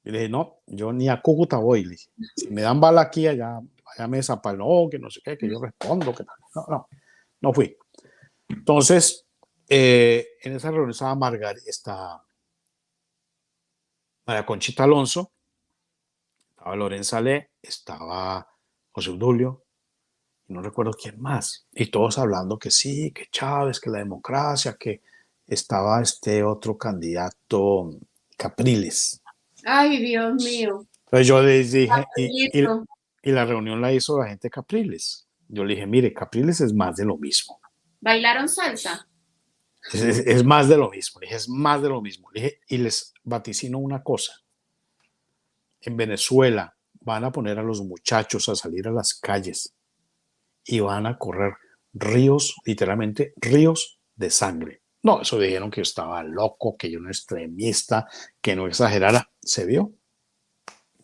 Y le dije, no, yo ni a Cúcuta voy. Le dije, si me dan bala aquí, allá me desapaló, que no sé qué, que yo respondo. Que no fui. Entonces, en esa reunión estaba María Conchita Alonso, estaba Lorenza Le, estaba José Obdulio, no recuerdo quién más, y todos hablando que sí, que Chávez, que la democracia, que estaba este otro candidato, Capriles. Ay, Dios mío. Entonces yo les dije, y la reunión la hizo la gente de Capriles. Yo le dije, mire, Capriles es más de lo mismo. ¿Bailaron salsa? Es más de lo mismo. Le dije, es más de lo mismo. Le dije, y les vaticino una cosa. En Venezuela van a poner a los muchachos a salir a las calles y van a correr ríos, literalmente ríos de sangre. No, eso dijeron que yo estaba loco, que yo no era extremista, que no exagerara. ¿Se vio?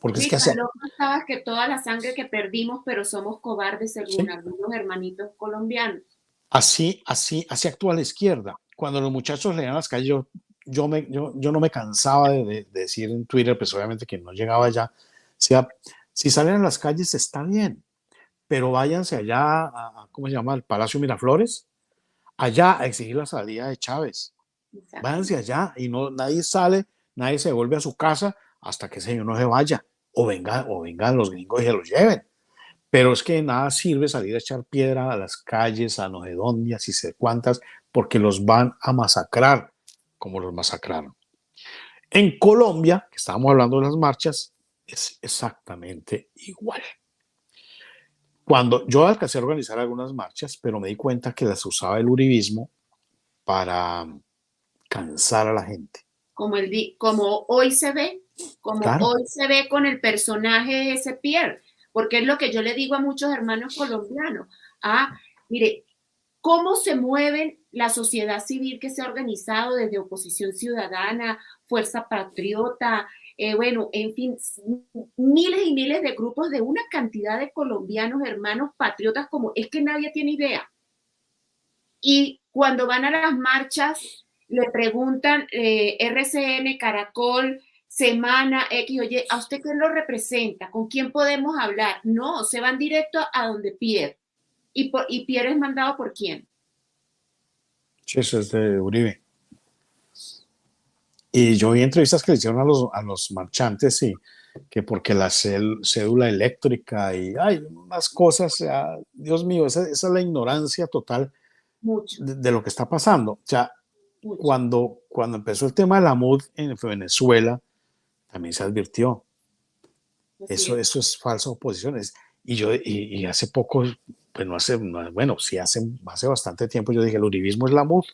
Porque es Sí, que tan loco estabas que toda la sangre que perdimos, pero somos cobardes según algunos hermanitos colombianos. así actúa la izquierda. Cuando los muchachos leían las calles, yo no me cansaba de decir en Twitter, pues obviamente que no llegaba allá. Si salen a las calles está bien, pero váyanse allá ¿cómo se llama? Al Palacio Miraflores, allá a exigir la salida de Chávez. Váyanse allá y no, nadie sale, nadie se vuelve a su casa hasta que ese señor no se vaya o vengan los gringos y se los lleven. Pero es que nada sirve salir a echar piedra a las calles, a no sé dónde, así sé cuántas, porque los van a masacrar como los masacraron. En Colombia, que estábamos hablando de las marchas, es exactamente igual. Cuando yo alcancé a organizar algunas marchas, pero me di cuenta que las usaba el uribismo para cansar a la gente. Como hoy se ve, Claro. hoy se ve con el personaje de ese Pierre, porque es lo que yo le digo a muchos hermanos colombianos. Mire, cómo se mueve la sociedad civil que se ha organizado desde Oposición Ciudadana, Fuerza Patriota, bueno, en fin, miles y miles de grupos de una cantidad de colombianos, hermanos patriotas, como es que nadie tiene idea. Y cuando van a las marchas, le preguntan RCN, Caracol, Semana, X, oye, ¿a usted quién lo representa? ¿Con quién podemos hablar? No, se van directo a donde Pierre. ¿Y Pierre es mandado por quién? Sí, eso es de Uribe. Y yo vi entrevistas que le hicieron a los marchantes y que porque la cédula eléctrica y hay unas cosas, o sea, Dios mío, esa es la ignorancia total de lo que está pasando. O sea, cuando empezó el tema de la MUD en Venezuela, también se advirtió. Eso es falsa oposición. Y hace poco, pues hace bastante tiempo yo dije, el uribismo es la MUD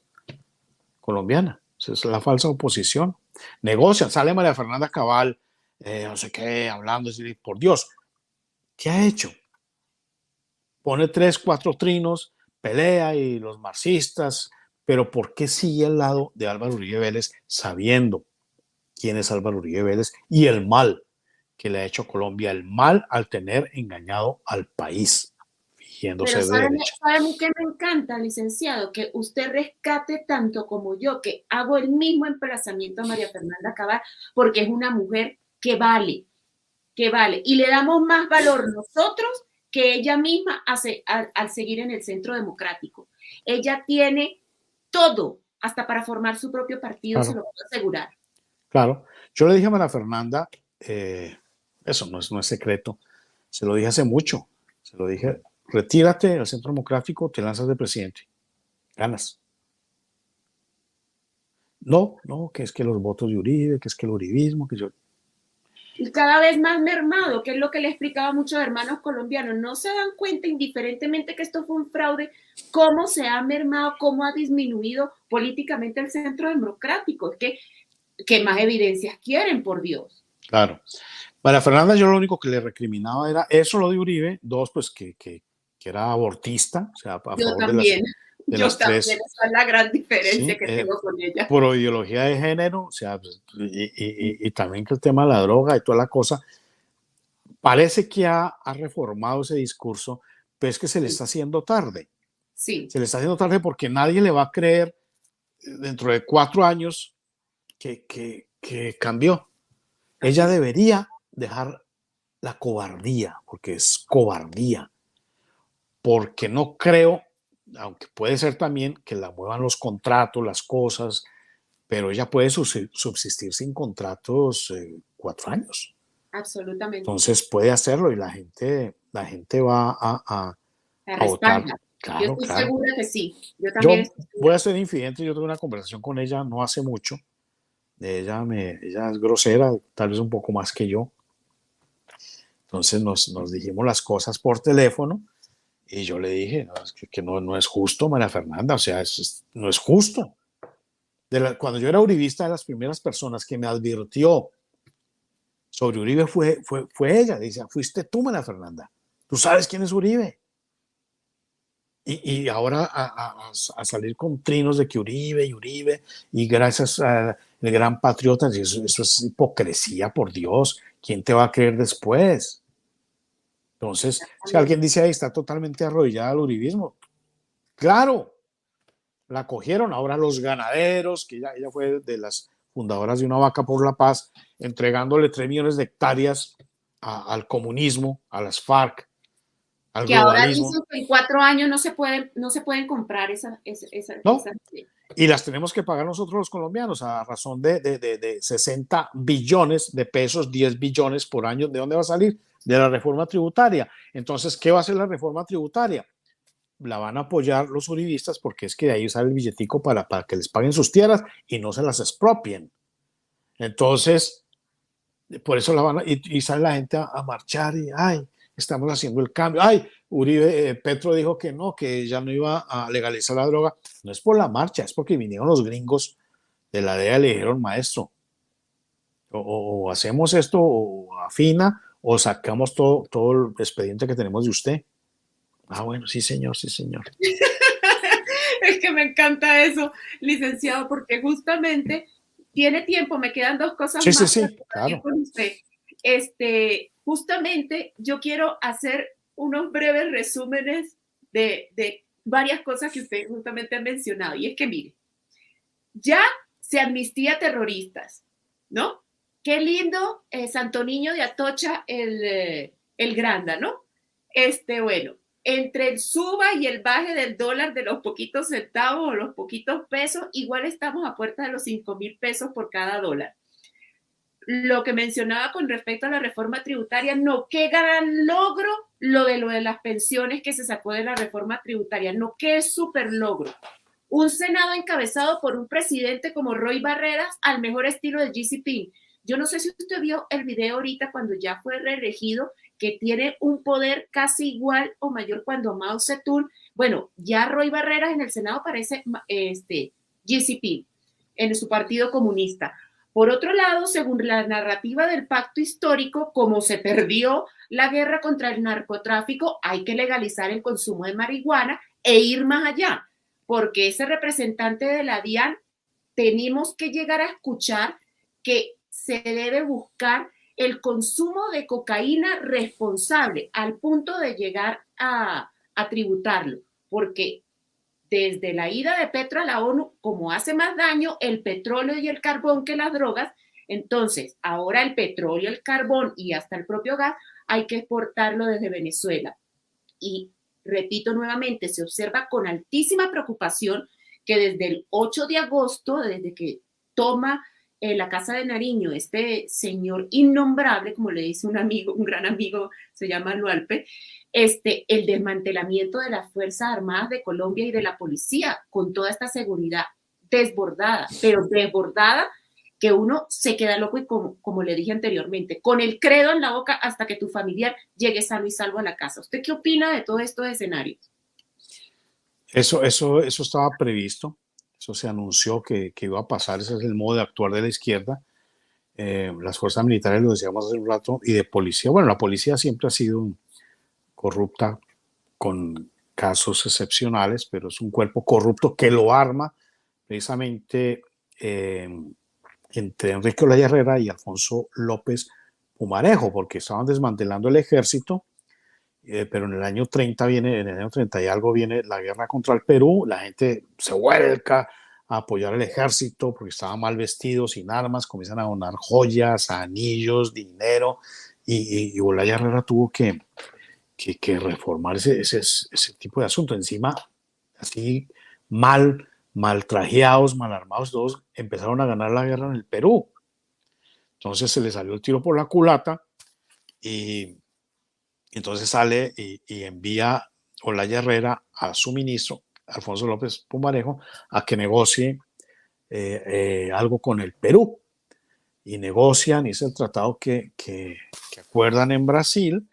colombiana. Esa es la falsa oposición. Negocian, sale María Fernanda Cabal, no sé qué, hablando, por Dios, ¿qué ha hecho? Pone 3, 4 trinos, pelea y los marxistas, pero ¿por qué sigue al lado de Álvaro Uribe Vélez sabiendo quién es Álvaro Uribe Vélez y el mal que le ha hecho a Colombia, el mal al tener engañado al país, fingiéndose de derecha? ¿Sabe a mí que me encanta, licenciado? Que usted rescate tanto como yo, que hago el mismo emplazamiento a María Fernanda Cabal, porque es una mujer que vale, y le damos más valor nosotros que ella misma hace al seguir en el Centro Democrático. Ella tiene todo, hasta para formar su propio partido, Claro. se lo puedo asegurar. Claro, yo le dije a María Fernanda, eso no es secreto, se lo dije hace mucho, se lo dije, retírate del Centro Democrático, te lanzas de presidente, ganas. No, que es que los votos de Uribe, que es que el uribismo, que yo... Y cada vez más mermado, que es lo que le explicaba a muchos hermanos colombianos. No se dan cuenta, indiferentemente que esto fue un fraude, cómo se ha mermado, cómo ha disminuido políticamente el Centro Democrático. Es que, ¿qué más evidencias quieren, por Dios? Claro. María Fernanda, yo lo único que le recriminaba era eso, lo de Uribe, dos, pues que era abortista, o sea, a yo favor también. de Yo las también, tres. esa es la gran diferencia Sí, que tengo con ella. Por ideología de género, o sea, y también que el tema de la droga y toda la cosa, parece que ha reformado ese discurso, pero es que se le está haciendo tarde. Sí. Se le está haciendo tarde porque nadie le va a creer dentro de 4 años que cambió. Ella debería dejar la cobardía, porque es cobardía, porque no creo, aunque puede ser también que la muevan los contratos, las cosas, pero ella puede subsistir sin contratos 4 años. Absolutamente. Entonces puede hacerlo y la gente va a votar. Claro, yo estoy segura que sí. Yo también voy a ser infidente. Yo tuve una conversación con ella no hace mucho. Ella es grosera, tal vez un poco más que yo. Entonces nos dijimos las cosas por teléfono y yo le dije, no, es que no es justo, María Fernanda, o sea, no es justo. Cuando yo era uribista, de las primeras personas que me advirtió sobre Uribe fue ella. Dice, fuiste tú, María Fernanda. Tú sabes quién es Uribe. Y ahora a salir con trinos de que Uribe, y gracias al gran patriota, eso es hipocresía, por Dios. ¿Quién te va a creer después? Entonces, si alguien dice ahí está totalmente arrodillada al uribismo, claro, la cogieron. Ahora los ganaderos, que ella fue de las fundadoras de Una Vaca por la Paz, entregándole 3 millones de hectáreas al comunismo, a las FARC, al que globalismo. ahora dicen que en 4 años no se pueden comprar ¿No? Y las tenemos que pagar nosotros los colombianos a razón de 60 billones de pesos, 10 billones por año. ¿De dónde va a salir? De la reforma tributaria. Entonces, ¿qué va a hacer la reforma tributaria? La van a apoyar los uribistas porque es que de ahí sale el billetico para que les paguen sus tierras y no se las expropien. Entonces, por eso la van y sale la gente a marchar y, ay, estamos haciendo el cambio. Ay, Uribe, Petro dijo que no, que ya no iba a legalizar la droga. No es por la marcha, es porque vinieron los gringos de la DEA y le dijeron, maestro, o hacemos esto, o afina, o sacamos todo el expediente que tenemos de usted. Ah, bueno, sí, señor, sí, señor. Es que me encanta eso, licenciado, porque justamente tiene tiempo, me quedan 2 cosas sí, más. Sí, claro. Con usted. Justamente yo quiero hacer unos breves resúmenes de varias cosas que usted justamente ha mencionado. Y es que, mire, ya se amnistía a terroristas, ¿no? Qué lindo, Santo Niño de Atocha, el Granda, ¿no? Bueno, entre el suba y el baje del dólar de los poquitos centavos o los poquitos pesos, igual estamos a puerta de los 5,000 pesos por cada dólar. Lo que mencionaba con respecto a la reforma tributaria, no, qué gran logro lo de las pensiones que se sacó de la reforma tributaria, no, qué súper logro. Un Senado encabezado por un presidente como Roy Barreras, al mejor estilo de Xi Jinping. Yo no sé si usted vio el video ahorita cuando ya fue reelegido, que tiene un poder casi igual o mayor cuando Mao Zedong. Bueno, ya Roy Barreras en el Senado parece Xi Jinping en su partido comunista. Por otro lado, según la narrativa del pacto histórico, como se perdió la guerra contra el narcotráfico, hay que legalizar el consumo de marihuana e ir más allá, porque ese representante de la DIAN tenemos que llegar a escuchar que se debe buscar el consumo de cocaína responsable al punto de llegar a tributarlo, porque desde la ida de Petro a la ONU, como hace más daño el petróleo y el carbón que las drogas, entonces ahora el petróleo, el carbón y hasta el propio gas hay que exportarlo desde Venezuela. Y repito nuevamente, se observa con altísima preocupación que desde el 8 de agosto, desde que toma la Casa de Nariño, este señor innombrable, como le dice un amigo, un gran amigo, se llama Lualpe, el desmantelamiento de las Fuerzas Armadas de Colombia y de la policía, con toda esta seguridad desbordada, pero desbordada, que uno se queda loco y como le dije anteriormente, con el credo en la boca hasta que tu familiar llegue sano y salvo a la casa. ¿Usted qué opina de todos estos escenarios? Eso estaba previsto, eso se anunció que iba a pasar, ese es el modo de actuar de la izquierda. Las fuerzas militares, lo decíamos hace un rato, y de policía. Bueno, la policía siempre ha sido corrupta con casos excepcionales, pero es un cuerpo corrupto que lo arma precisamente entre Enrique Olaya Herrera y Alfonso López Pumarejo, porque estaban desmantelando el ejército, pero en el año 30 en el año 30 y algo viene la guerra contra el Perú, la gente se vuelca a apoyar al ejército porque estaban mal vestidos, sin armas, comienzan a donar joyas, anillos, dinero, y Olaya Herrera tuvo que reformar ese tipo de asunto. Encima, así mal trajeados, mal armados, todos empezaron a ganar la guerra en el Perú. Entonces se le salió el tiro por la culata y entonces sale y envía Olaya Herrera a su ministro, Alfonso López Pumarejo, a que negocie algo con el Perú. y negocian, y es el tratado que acuerdan en Brasil,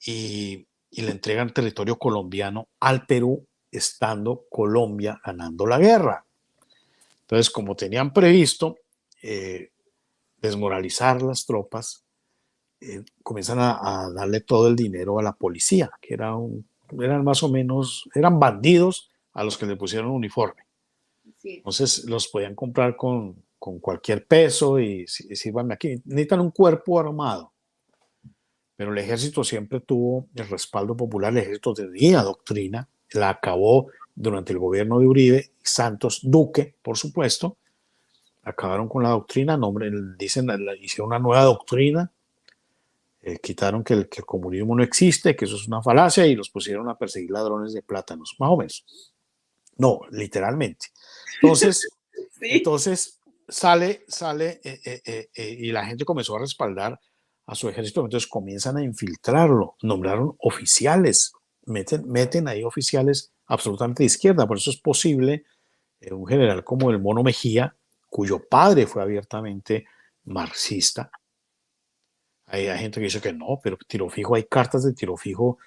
y le entregan territorio colombiano al Perú, estando Colombia ganando la guerra. Entonces, como tenían previsto desmoralizar las tropas, comienzan a darle todo el dinero a la policía, que eran más o menos, eran bandidos a los que le pusieron uniforme. Sí. Entonces los podían comprar con cualquier peso y sírvanme aquí. Necesitan un cuerpo armado. Pero el ejército siempre tuvo el respaldo popular, el ejército tenía doctrina, la acabó durante el gobierno de Uribe, Santos, Duque, por supuesto, acabaron con la doctrina, hicieron una nueva doctrina, quitaron que el comunismo no existe, que eso es una falacia, y los pusieron a perseguir ladrones de plátanos, más o menos. No, literalmente. Entonces, Sí. entonces sale y la gente comenzó a respaldar a su ejército, entonces comienzan a infiltrarlo, nombraron oficiales, meten ahí oficiales absolutamente de izquierda, por eso es posible un general como el Mono Mejía, cuyo padre fue abiertamente marxista. Hay gente que dice que no, pero Tiro Fijo, hay cartas de Tiro Fijo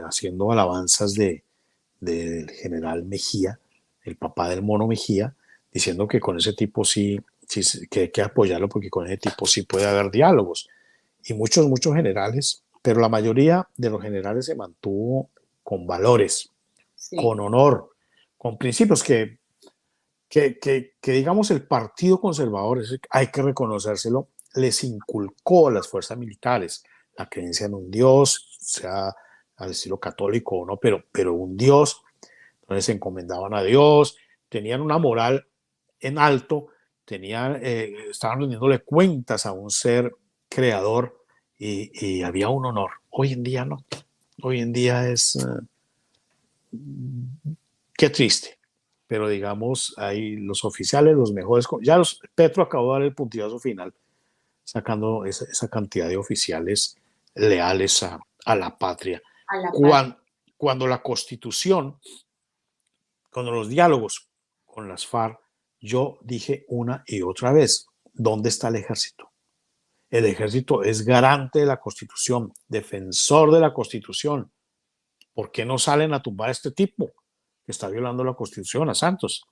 haciendo alabanzas del general Mejía, el papá del Mono Mejía, diciendo que con ese tipo sí que hay que apoyarlo porque con ese tipo sí puede haber diálogos. Y muchos generales, pero la mayoría de los generales se mantuvo con valores, Sí. con honor, con principios que digamos el Partido Conservador, hay que reconocérselo, les inculcó a las fuerzas militares la creencia en un Dios, sea al estilo católico o no, pero un Dios. Entonces se encomendaban a Dios, tenían una moral en alto, estaban rindiéndole cuentas a un ser creador y había un honor. Hoy en día no. Hoy en día es qué triste. Pero digamos, hay los oficiales, los mejores. Petro acabó de dar el puntillazo final, sacando esa cantidad de oficiales leales a la patria. A la patria. Cuando la Constitución, cuando los diálogos con las FARC, yo dije una y otra vez, ¿dónde está el ejército? El ejército es garante de la Constitución, defensor de la Constitución. ¿Por qué no salen a tumbar a este tipo que está violando la Constitución, a Santos?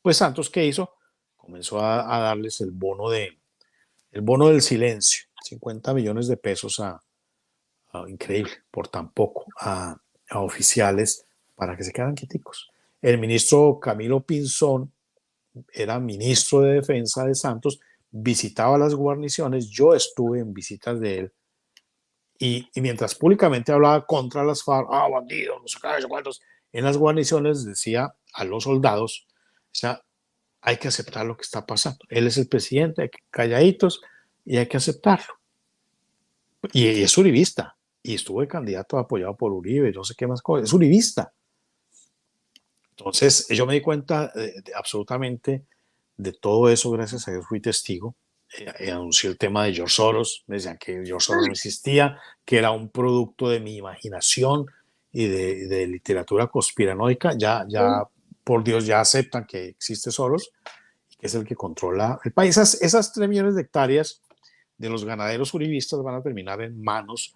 Pues Santos, ¿qué hizo? Comenzó a darles el bono del silencio, 50 millones de pesos increíble, por tan poco, a oficiales para que se quedaran quieticos. El ministro Camilo Pinzón era ministro de Defensa de Santos, visitaba las guarniciones, yo estuve en visitas de él, y mientras públicamente hablaba contra las FARC, bandidos, no sé qué, cuántos, en las guarniciones decía a los soldados, o sea, hay que aceptar lo que está pasando. Él es el presidente, hay que calladitos y hay que aceptarlo. Y es uribista, y estuvo de candidato apoyado por Uribe, no sé qué más cosas, es uribista. Entonces, yo me di cuenta absolutamente de todo eso, gracias a Dios fui testigo. Anuncié el tema de George Soros, me decían que George Soros no existía, que era un producto de mi imaginación y de literatura conspiranoica. Ya por Dios, ya aceptan que existe Soros y que es el que controla el país. Esas 3 millones de hectáreas de los ganaderos uribistas van a terminar en manos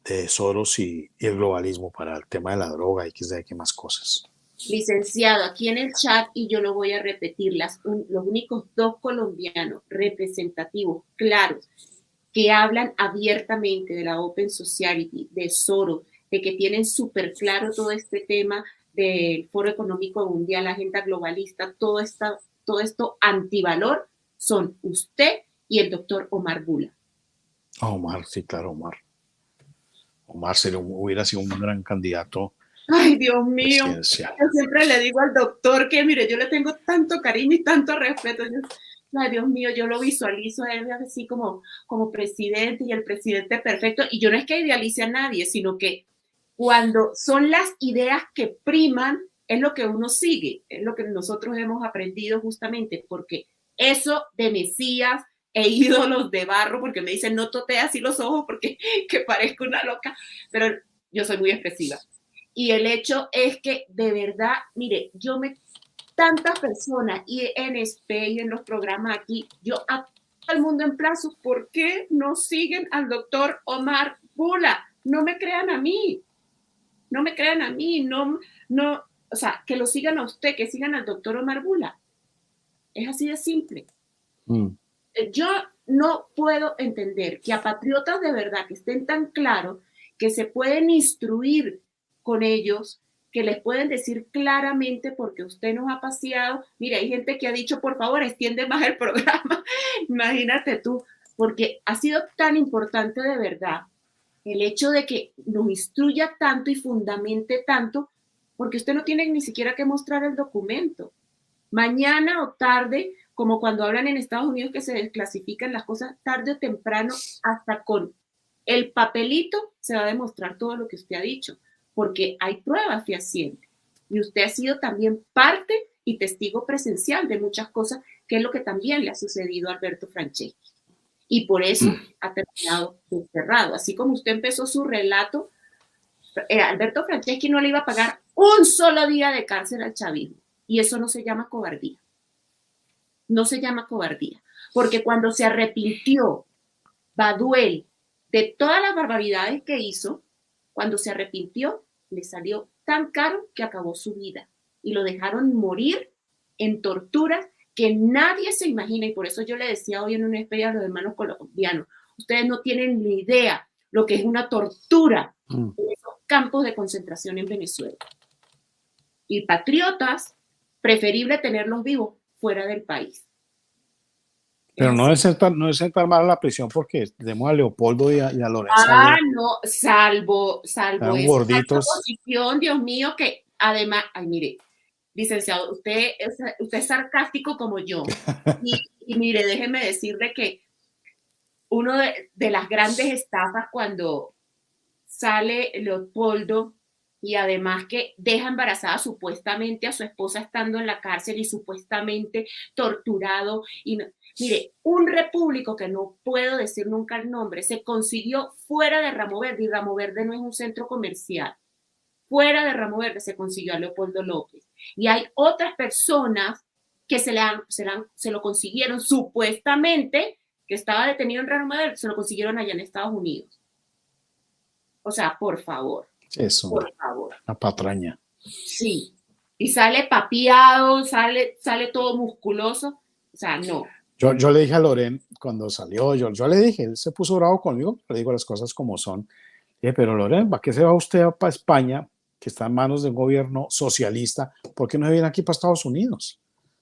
de Soros y el globalismo para el tema de la droga y qué más cosas. Licenciado, aquí en el chat, y yo lo voy a repetir, los únicos 2 colombianos representativos, claros, que hablan abiertamente de la Open Society, de Soros, de que tienen súper claro todo este tema del Foro Económico Mundial, la agenda globalista, todo esto antivalor, son usted y el doctor Omar Bula. Omar, sí, claro, Omar. Omar hubiera sido un gran candidato. Ay, Dios mío, yo siempre le digo al doctor que, mire, yo le tengo tanto cariño y tanto respeto. Ay, Dios mío, yo lo visualizo a él así como presidente y el presidente perfecto. Y yo no es que idealice a nadie, sino que cuando son las ideas que priman, es lo que uno sigue, es lo que nosotros hemos aprendido justamente, porque eso de Mesías e ídolos de barro, porque me dicen, no totea así los ojos porque que parezco una loca, pero yo soy muy expresiva. Y el hecho es que, de verdad, mire, tantas personas, y en SPE y en los programas aquí, yo el mundo en plazos, ¿por qué no siguen al doctor Omar Bula? No me crean a mí, no me crean a mí, o sea, que lo sigan a usted, que sigan al doctor Omar Bula. Es así de simple. Yo no puedo entender que a patriotas de verdad que estén tan claros, que se pueden instruir con ellos, que les pueden decir claramente porque usted nos ha paseado. Mira, hay gente que ha dicho, por favor, extiende más el programa. Imagínate tú, porque ha sido tan importante de verdad el hecho de que nos instruya tanto y fundamente tanto, porque usted no tiene ni siquiera que mostrar el documento. Mañana o tarde, como cuando hablan en Estados Unidos que se desclasifican las cosas, tarde o temprano, hasta con el papelito se va a demostrar todo lo que usted ha dicho, porque hay pruebas fehacientes. Y usted ha sido también parte y testigo presencial de muchas cosas, que es lo que también le ha sucedido a Alberto Franceschi. Y por eso ha terminado desterrado. Así como usted empezó su relato, Alberto Franceschi no le iba a pagar un solo día de cárcel al chavismo. Y eso no se llama cobardía. No se llama cobardía. Porque cuando se arrepintió Baduel de todas las barbaridades que hizo, cuando se arrepintió, le salió tan caro que acabó su vida. Y lo dejaron morir en torturas que nadie se imagina. Y por eso yo le decía hoy en una especie a los hermanos colombianos, ustedes no tienen ni idea lo que es una tortura en esos campos de concentración en Venezuela. Y patriotas, preferible tenerlos vivos fuera del país. Pero no es sentar mal a la prisión porque tenemos a Leopoldo y a Lorenzo. No, salvo esa posición, Dios mío, que además, ay, mire, licenciado, usted es sarcástico como yo. Y mire, déjeme decirle que uno de las grandes estafas cuando sale Leopoldo y además que deja embarazada supuestamente a su esposa estando en la cárcel y supuestamente torturado. Y no, mire, un repúblico que no puedo decir nunca el nombre, se consiguió fuera de Ramo Verde, y Ramo Verde no es un centro comercial. Fuera de Ramo Verde se consiguió a Leopoldo López. Y hay otras personas que se lo consiguieron supuestamente, que estaba detenido en Ramo Verde, se lo consiguieron allá en Estados Unidos. O sea, por favor. Eso, por favor. Una patraña. Sí. Y sale papiado, sale todo musculoso. O sea, no. Yo le dije a Loren cuando salió, yo le dije, él se puso bravo conmigo, le digo las cosas como son. Dije, pero Loren, ¿para qué se va usted para España, que está en manos de un gobierno socialista? ¿Por qué no se viene aquí para Estados Unidos?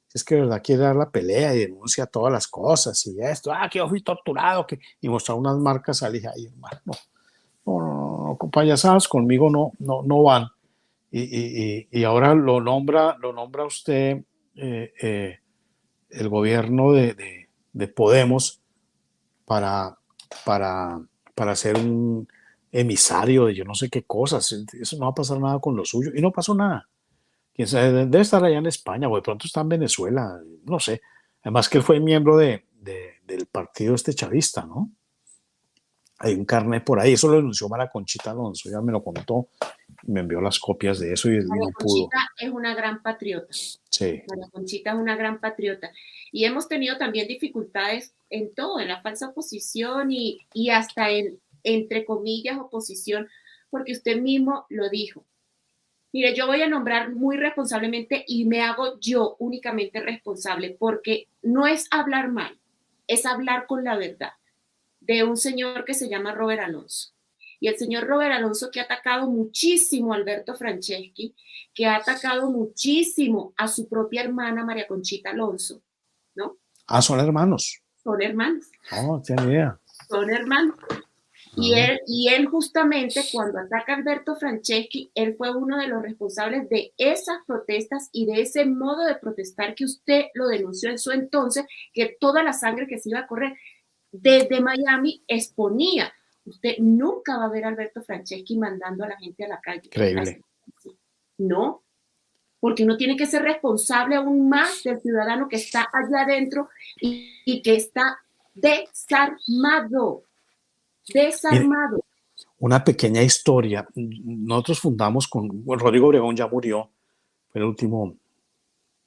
Si es que de verdad quiere dar la pelea y denuncia todas las cosas y esto, que yo fui torturado, y mostrar unas marcas, le dije, ay, hermano, no, con payasadas conmigo no van. Y ahora lo nombra usted el gobierno de Podemos para ser un emisario de yo no sé qué cosas. Eso no va a pasar nada con lo suyo. Y no pasó nada. Quién sabe, debe estar allá en España o de pronto está en Venezuela, no sé. Además que él fue miembro del partido chavista, ¿no? Hay un carnet por ahí, eso lo denunció María Conchita Alonso, ya me lo contó, me envió las copias de eso y María no pudo. Conchita es una gran patriota. Sí. María Conchita es una gran patriota. Y hemos tenido también dificultades en todo, en la falsa oposición y hasta en, entre comillas, oposición, porque usted mismo lo dijo. Mire, yo voy a nombrar muy responsablemente y me hago yo únicamente responsable, porque no es hablar mal, es hablar con la verdad, de un señor que se llama Robert Alonso. Y el señor Robert Alonso, que ha atacado muchísimo a Alberto Franceschi, que ha atacado muchísimo a su propia hermana María Conchita Alonso, ¿no? Son hermanos. Son hermanos. No tenía idea. Son hermanos. Y él justamente cuando ataca a Alberto Franceschi, él fue uno de los responsables de esas protestas y de ese modo de protestar que usted lo denunció en su entonces, que toda la sangre que se iba a correr desde Miami exponía. Usted nunca va a ver a Alberto Franceschi mandando a la gente a la calle. Increíble. No, porque uno tiene que ser responsable aún más del ciudadano que está allá adentro y que está desarmado. Desarmado. Una pequeña historia. Nosotros fundamos Rodrigo Obregón ya murió, fue el último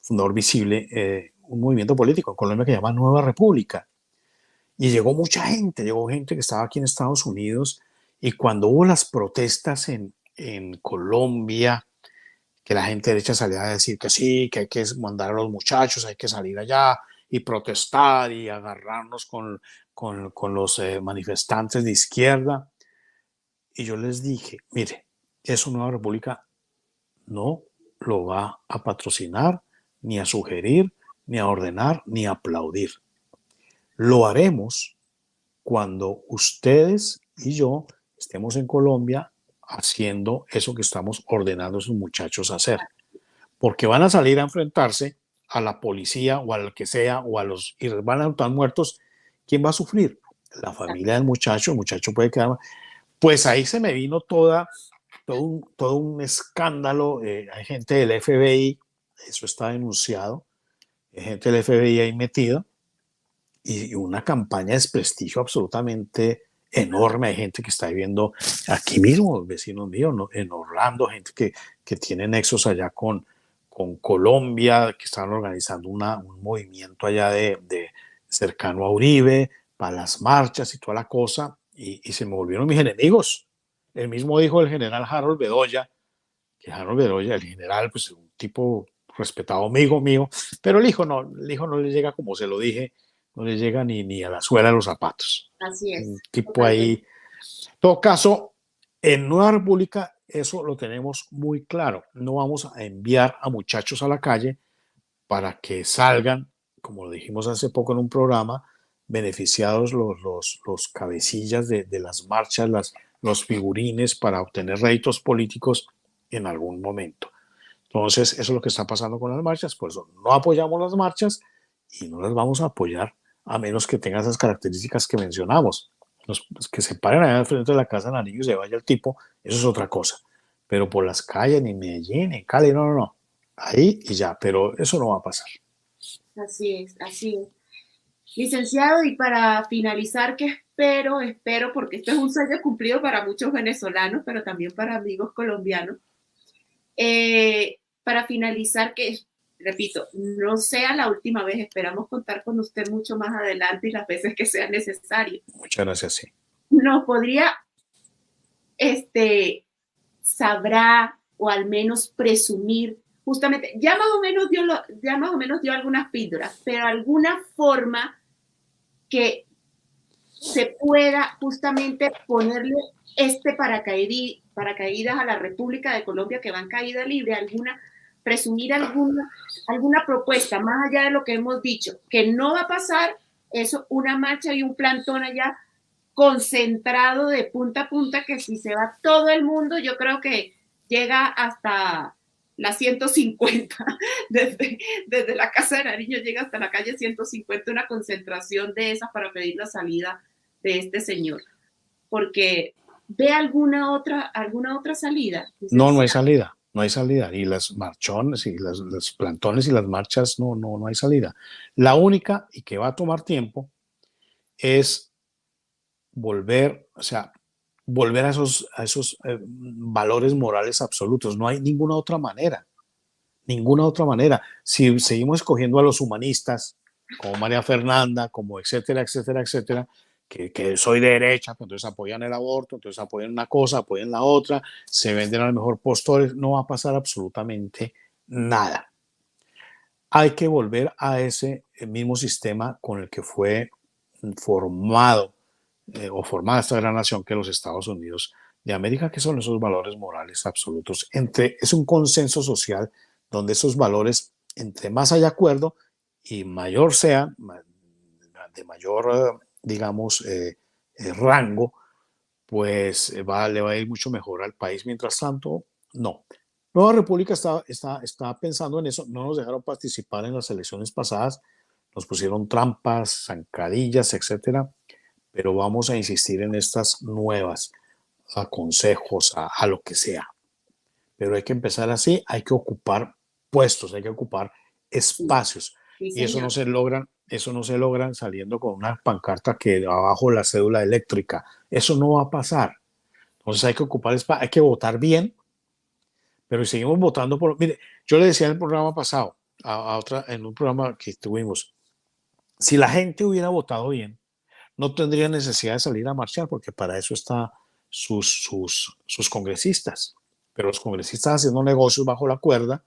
fundador visible, un movimiento político en Colombia que se llama Nueva República. Y llegó gente que estaba aquí en Estados Unidos, y cuando hubo las protestas en Colombia, que la gente derecha salía a decir que sí, que hay que mandar a los muchachos, hay que salir allá y protestar y agarrarnos con los manifestantes de izquierda. Y yo les dije, mire, eso Nueva República no lo va a patrocinar, ni a sugerir, ni a ordenar, ni a aplaudir. Lo haremos cuando ustedes y yo estemos en Colombia haciendo eso que estamos ordenando a esos muchachos a hacer. Porque van a salir a enfrentarse a la policía o al que sea, y van a estar muertos. ¿Quién va a sufrir? La familia del muchacho. El muchacho puede quedar. Pues ahí se me vino todo un escándalo. Hay gente del FBI, eso está denunciado, hay gente del FBI ahí metida, y una campaña de desprestigio absolutamente enorme. Hay gente que está viviendo aquí mismo, vecinos míos, ¿no? En Orlando, gente que tiene nexos allá con Colombia, que están organizando un movimiento allá de cercano a Uribe, para las marchas y toda la cosa, y se me volvieron mis enemigos. El mismo dijo el general Harold Bedoya, el general, pues un tipo respetado, amigo mío, pero el hijo no le llega, como se lo dije, no le llega ni a la suela de los zapatos. Así es. Un tipo ahí. En todo caso, en Nueva República eso lo tenemos muy claro. No vamos a enviar a muchachos a la calle para que salgan, como lo dijimos hace poco en un programa, beneficiados los cabecillas de las marchas, los figurines, para obtener réditos políticos en algún momento. Entonces, eso es lo que está pasando con las marchas. Por eso no apoyamos las marchas y no las vamos a apoyar a menos que tengan esas características que mencionamos. Los que se paren allá al frente de la Casa de Nariño y se vaya el tipo, eso es otra cosa. Pero por las calles, ni en Medellín, ni en Cali, no. Ahí y ya, pero eso no va a pasar. Así es, así es. Licenciado, y para finalizar, que espero, porque esto es un sueño cumplido para muchos venezolanos, pero también para amigos colombianos. Para finalizar, que repito, no sea la última vez, esperamos contar con usted mucho más adelante y las veces que sea necesario. Muchas gracias, sí. ¿Nos podría, sabrá o al menos presumir, justamente, ya más o menos dio algunas píldoras, pero alguna forma que se pueda justamente ponerle paracaídas a la República de Colombia, que va en caída libre, presumir alguna propuesta, más allá de lo que hemos dicho, que no va a pasar eso, una marcha y un plantón allá concentrado de punta a punta, que si se va todo el mundo, yo creo que llega hasta la 150, desde la Casa de Nariño llega hasta la calle 150, una concentración de esas para pedir la salida de este señor. Porque ¿ve alguna otra salida? No hay salida. No hay salida. Y las marchones y los plantones y las marchas, no hay salida. La única, y que va a tomar tiempo, es volver a esos valores morales absolutos. No hay ninguna otra manera. Si seguimos escogiendo a los humanistas, como María Fernanda, como etcétera, que soy de derecha, entonces apoyan el aborto, entonces apoyan una cosa, apoyan la otra, se venden a lo mejor postores, no va a pasar absolutamente nada. Hay que volver a ese mismo sistema con el que fue formada esta gran nación, que es los Estados Unidos de América, que son esos valores morales absolutos. Es un consenso social donde esos valores, entre más haya acuerdo y mayor sean, de mayor, rango, pues le va a ir mucho mejor al país. Mientras tanto, no. Nueva República está pensando en eso. No nos dejaron participar en las elecciones pasadas, nos pusieron trampas, zancadillas, etcétera, pero vamos a insistir en estas nuevas, a consejos, a lo que sea. Pero hay que empezar así, hay que ocupar puestos, hay que ocupar espacios. Sí, y eso no se logran saliendo con una pancarta que abajo la cédula eléctrica. Eso no va a pasar. Entonces hay que ocupar espacio, hay que votar bien, pero si seguimos votando por... Mire, yo le decía en el programa pasado, en un programa que tuvimos, si la gente hubiera votado bien, no tendría necesidad de salir a marchar porque para eso están sus congresistas. Pero los congresistas haciendo negocios bajo la cuerda,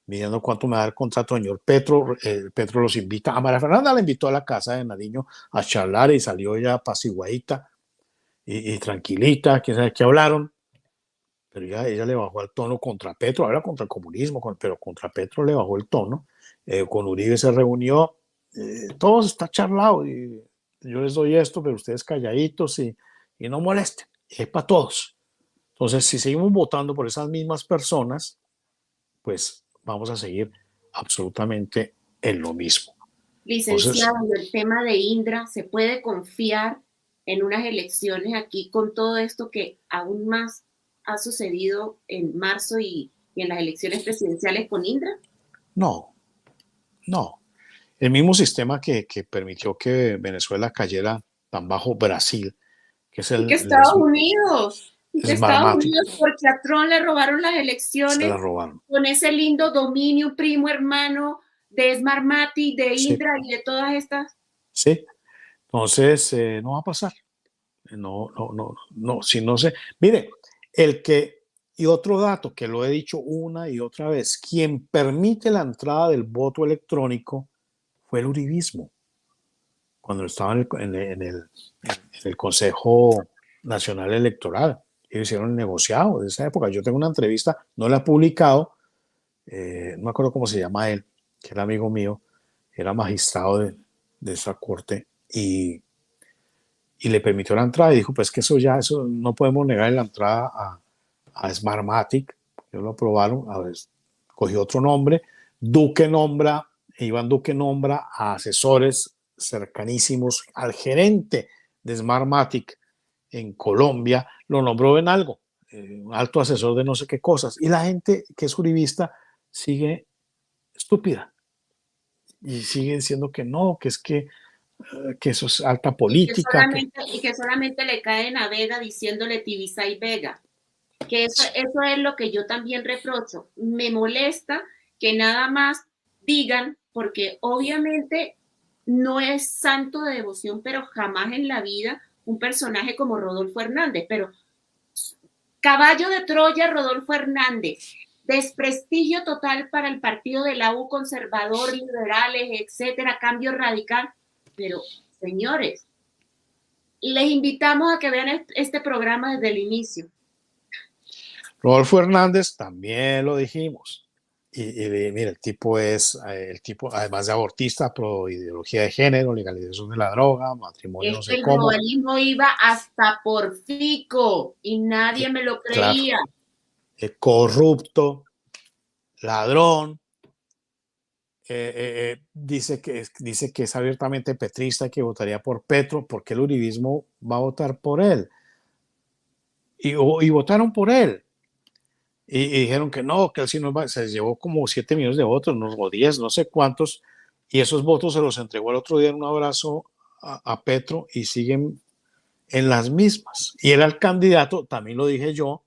midiendo cuánto me da el contrato, señor Petro. Petro los invita. A María Fernanda la invitó a la casa de Nariño a charlar y salió ella apaciguadita y tranquilita, quién sabe qué hablaron. Pero ella le bajó el tono contra Petro, habla contra el comunismo, pero contra Petro le bajó el tono. Con Uribe se reunió, todo está charlado y yo les doy esto, pero ustedes calladitos y no molesten, es para todos. Entonces, si seguimos votando por esas mismas personas, pues vamos a seguir absolutamente en lo mismo. Licenciado, el tema de Indra, ¿se puede confiar en unas elecciones aquí con todo esto que aún más ha sucedido en marzo y en las elecciones presidenciales con Indra? No. El mismo sistema que permitió que Venezuela cayera tan bajo Brasil, que es que Estados Unidos, porque a Trump le robaron las elecciones, se la robaron con ese lindo dominio primo hermano de Smartmatic, de Indra y de todas estas. Sí, entonces no va a pasar. No, si no se... Mire, y otro dato que lo he dicho una y otra vez, quien permite la entrada del voto electrónico fue el uribismo. Cuando estaba en el Consejo Nacional Electoral, ellos hicieron el negociado de esa época. Yo tengo una entrevista, no la he publicado, no me acuerdo cómo se llama él, que era amigo mío, era magistrado de esa corte y le permitió la entrada y dijo, pues que eso no podemos negar la entrada a Smartmatic. Ellos lo aprobaron, cogió otro nombre. Iván Duque nombra a asesores cercanísimos al gerente de Smartmatic en Colombia, lo nombró en algo, un alto asesor de no sé qué cosas, y la gente que es uribista sigue estúpida y sigue diciendo que no, que es que eso es alta política. Y que solamente le caen a Vega diciéndole Tibisay y Vega. Que eso es lo que yo también reprocho. Me molesta que nada más digan, porque obviamente no es santo de devoción, pero jamás en la vida un personaje como Rodolfo Hernández, pero caballo de Troya, Rodolfo Hernández, desprestigio total para el partido de la U, conservador, liberales, etcétera, cambio radical. Pero, señores, les invitamos a que vean este programa desde el inicio. Rodolfo Hernández también lo dijimos. Y mira, el tipo, además de abortista, pro ideología de género, legalización de la droga, matrimonio, no sé cómo. El globalismo iba hasta por Fico y nadie me lo creía. Claro. Corrupto, ladrón. Dice que es abiertamente petrista, que votaría por Petro, porque el uribismo va a votar por él. Y votaron por él. Y dijeron que no, que él sí no va, se llevó como 7 millones de votos, o 10, no sé cuántos, y esos votos se los entregó el otro día en un abrazo a Petro y siguen en las mismas. Y era el candidato, también lo dije yo,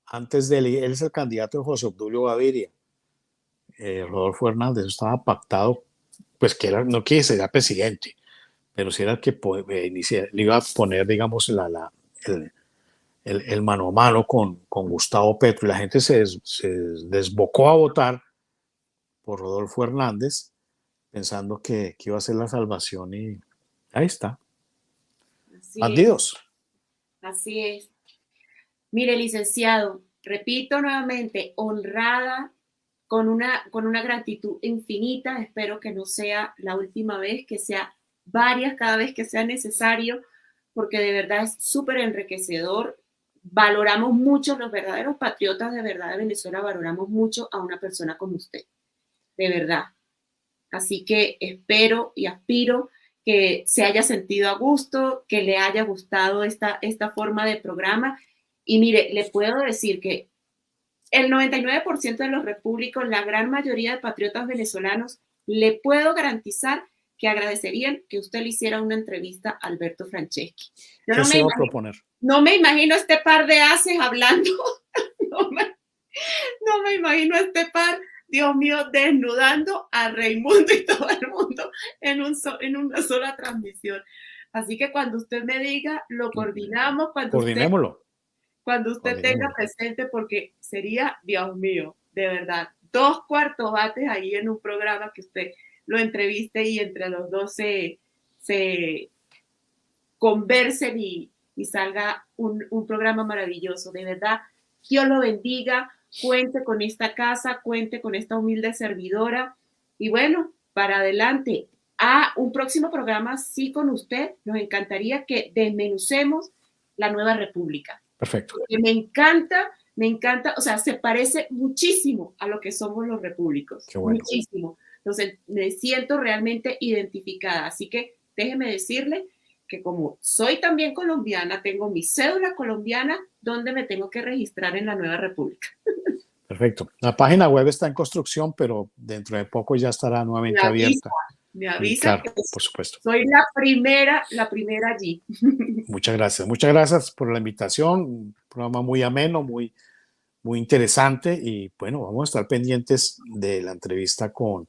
antes de él es el candidato de José Obdulio Gaviria. Rodolfo Hernández, estaba pactado, pues que era, no que sería presidente, pero sí era el que le iba a poner, digamos, el mano a mano con Gustavo Petro, y la gente se desbocó a votar por Rodolfo Hernández pensando que iba a ser la salvación, y ahí está. Bandidos. Así es. Mire, licenciado, repito nuevamente, honrada, con una gratitud infinita. Espero que no sea la última vez, que sea varias cada vez que sea necesario, porque de verdad es súper enriquecedor. Valoramos mucho, los verdaderos patriotas de verdad de Venezuela, valoramos mucho a una persona como usted, de verdad. Así que espero y aspiro que se haya sentido a gusto, que le haya gustado esta forma de programa. Y mire, le puedo decir que el 99% de los repúblicos, la gran mayoría de patriotas venezolanos, le puedo garantizar que agradecerían que usted le hiciera una entrevista a Alberto Franceschi. Yo no me imagino este par de haces hablando, no me imagino este par, Dios mío, desnudando a Raimundo y todo el mundo en una sola transmisión. Así que cuando usted me diga, lo coordinamos, Coordinémoslo. cuando usted tenga presente, porque sería, Dios mío, de verdad, 2 cuartos bates ahí en un programa que usted lo entreviste y entre los dos se conversen y salga un programa maravilloso. De verdad, Dios lo bendiga, cuente con esta casa, cuente con esta humilde servidora y bueno, para adelante. A un próximo programa, sí, con usted, nos encantaría que desmenucemos la Nueva República. Perfecto. Porque me encanta, o sea, se parece muchísimo a lo que somos los repúblicos. Qué bueno. Muchísimo. Entonces, me siento realmente identificada. Así que déjeme decirle que como soy también colombiana, tengo mi cédula colombiana, donde me tengo que registrar en la Nueva República. Perfecto. La página web está en construcción, pero dentro de poco ya estará nuevamente abierta. Me avisa, claro, que por supuesto. Soy la primera allí. Muchas gracias por la invitación. Un programa muy ameno, muy interesante y bueno, vamos a estar pendientes de la entrevista con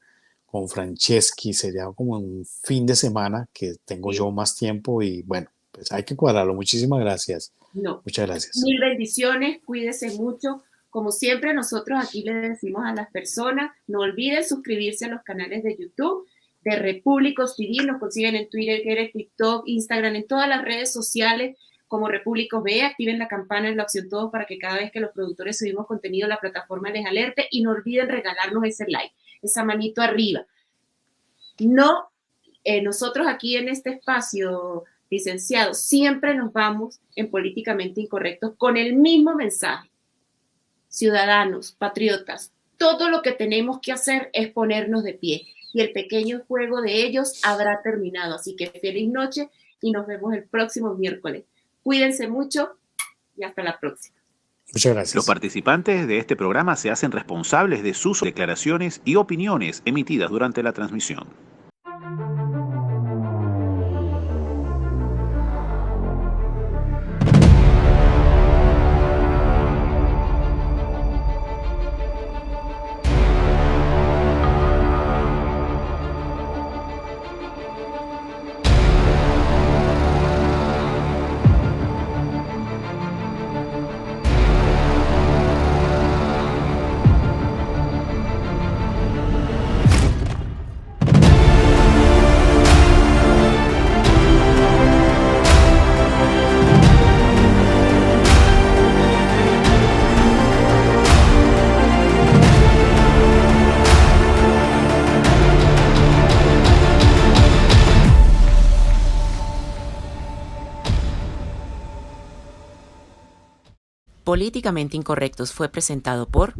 Franceschi. Sería como un fin de semana que tengo yo más tiempo y bueno, pues hay que cuadrarlo. Muchísimas gracias. Muchas gracias. Mil bendiciones, cuídese mucho. Como siempre, nosotros aquí le decimos a las personas, no olviden suscribirse a los canales de YouTube de Repúblicos TV, nos consiguen en Twitter, TikTok, Instagram, en todas las redes sociales como Repúblicos B, activen la campana en la opción todos para que cada vez que los productores subimos contenido la plataforma les alerte y no olviden regalarnos ese like, esa manito arriba. Nosotros aquí en este espacio, licenciados, siempre nos vamos en Políticamente Incorrectos con el mismo mensaje. Ciudadanos, patriotas, todo lo que tenemos que hacer es ponernos de pie. Y el pequeño juego de ellos habrá terminado. Así que feliz noche y nos vemos el próximo miércoles. Cuídense mucho y hasta la próxima. Muchas gracias. Los participantes de este programa se hacen responsables de sus declaraciones y opiniones emitidas durante la transmisión. Políticamente Incorrectos fue presentado por...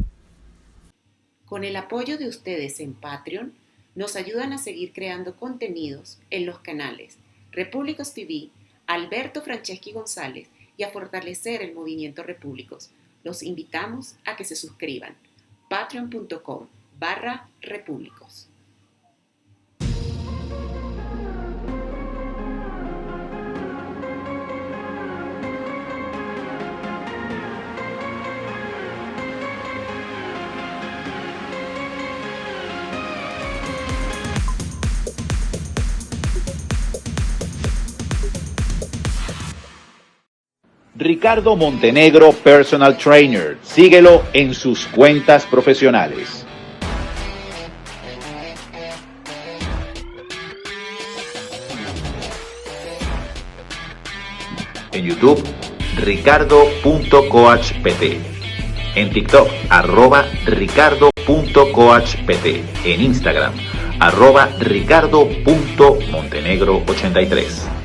Con el apoyo de ustedes en Patreon, nos ayudan a seguir creando contenidos en los canales Repúblicos TV, Alberto Franceschi González y a fortalecer el movimiento Repúblicos. Los invitamos a que se suscriban. patreon.com/repúblicos. Ricardo Montenegro, Personal Trainer. Síguelo en sus cuentas profesionales. En YouTube, ricardo.coachpt. En TikTok, @ricardo.coachpt. En Instagram, @ricardo.montenegro83.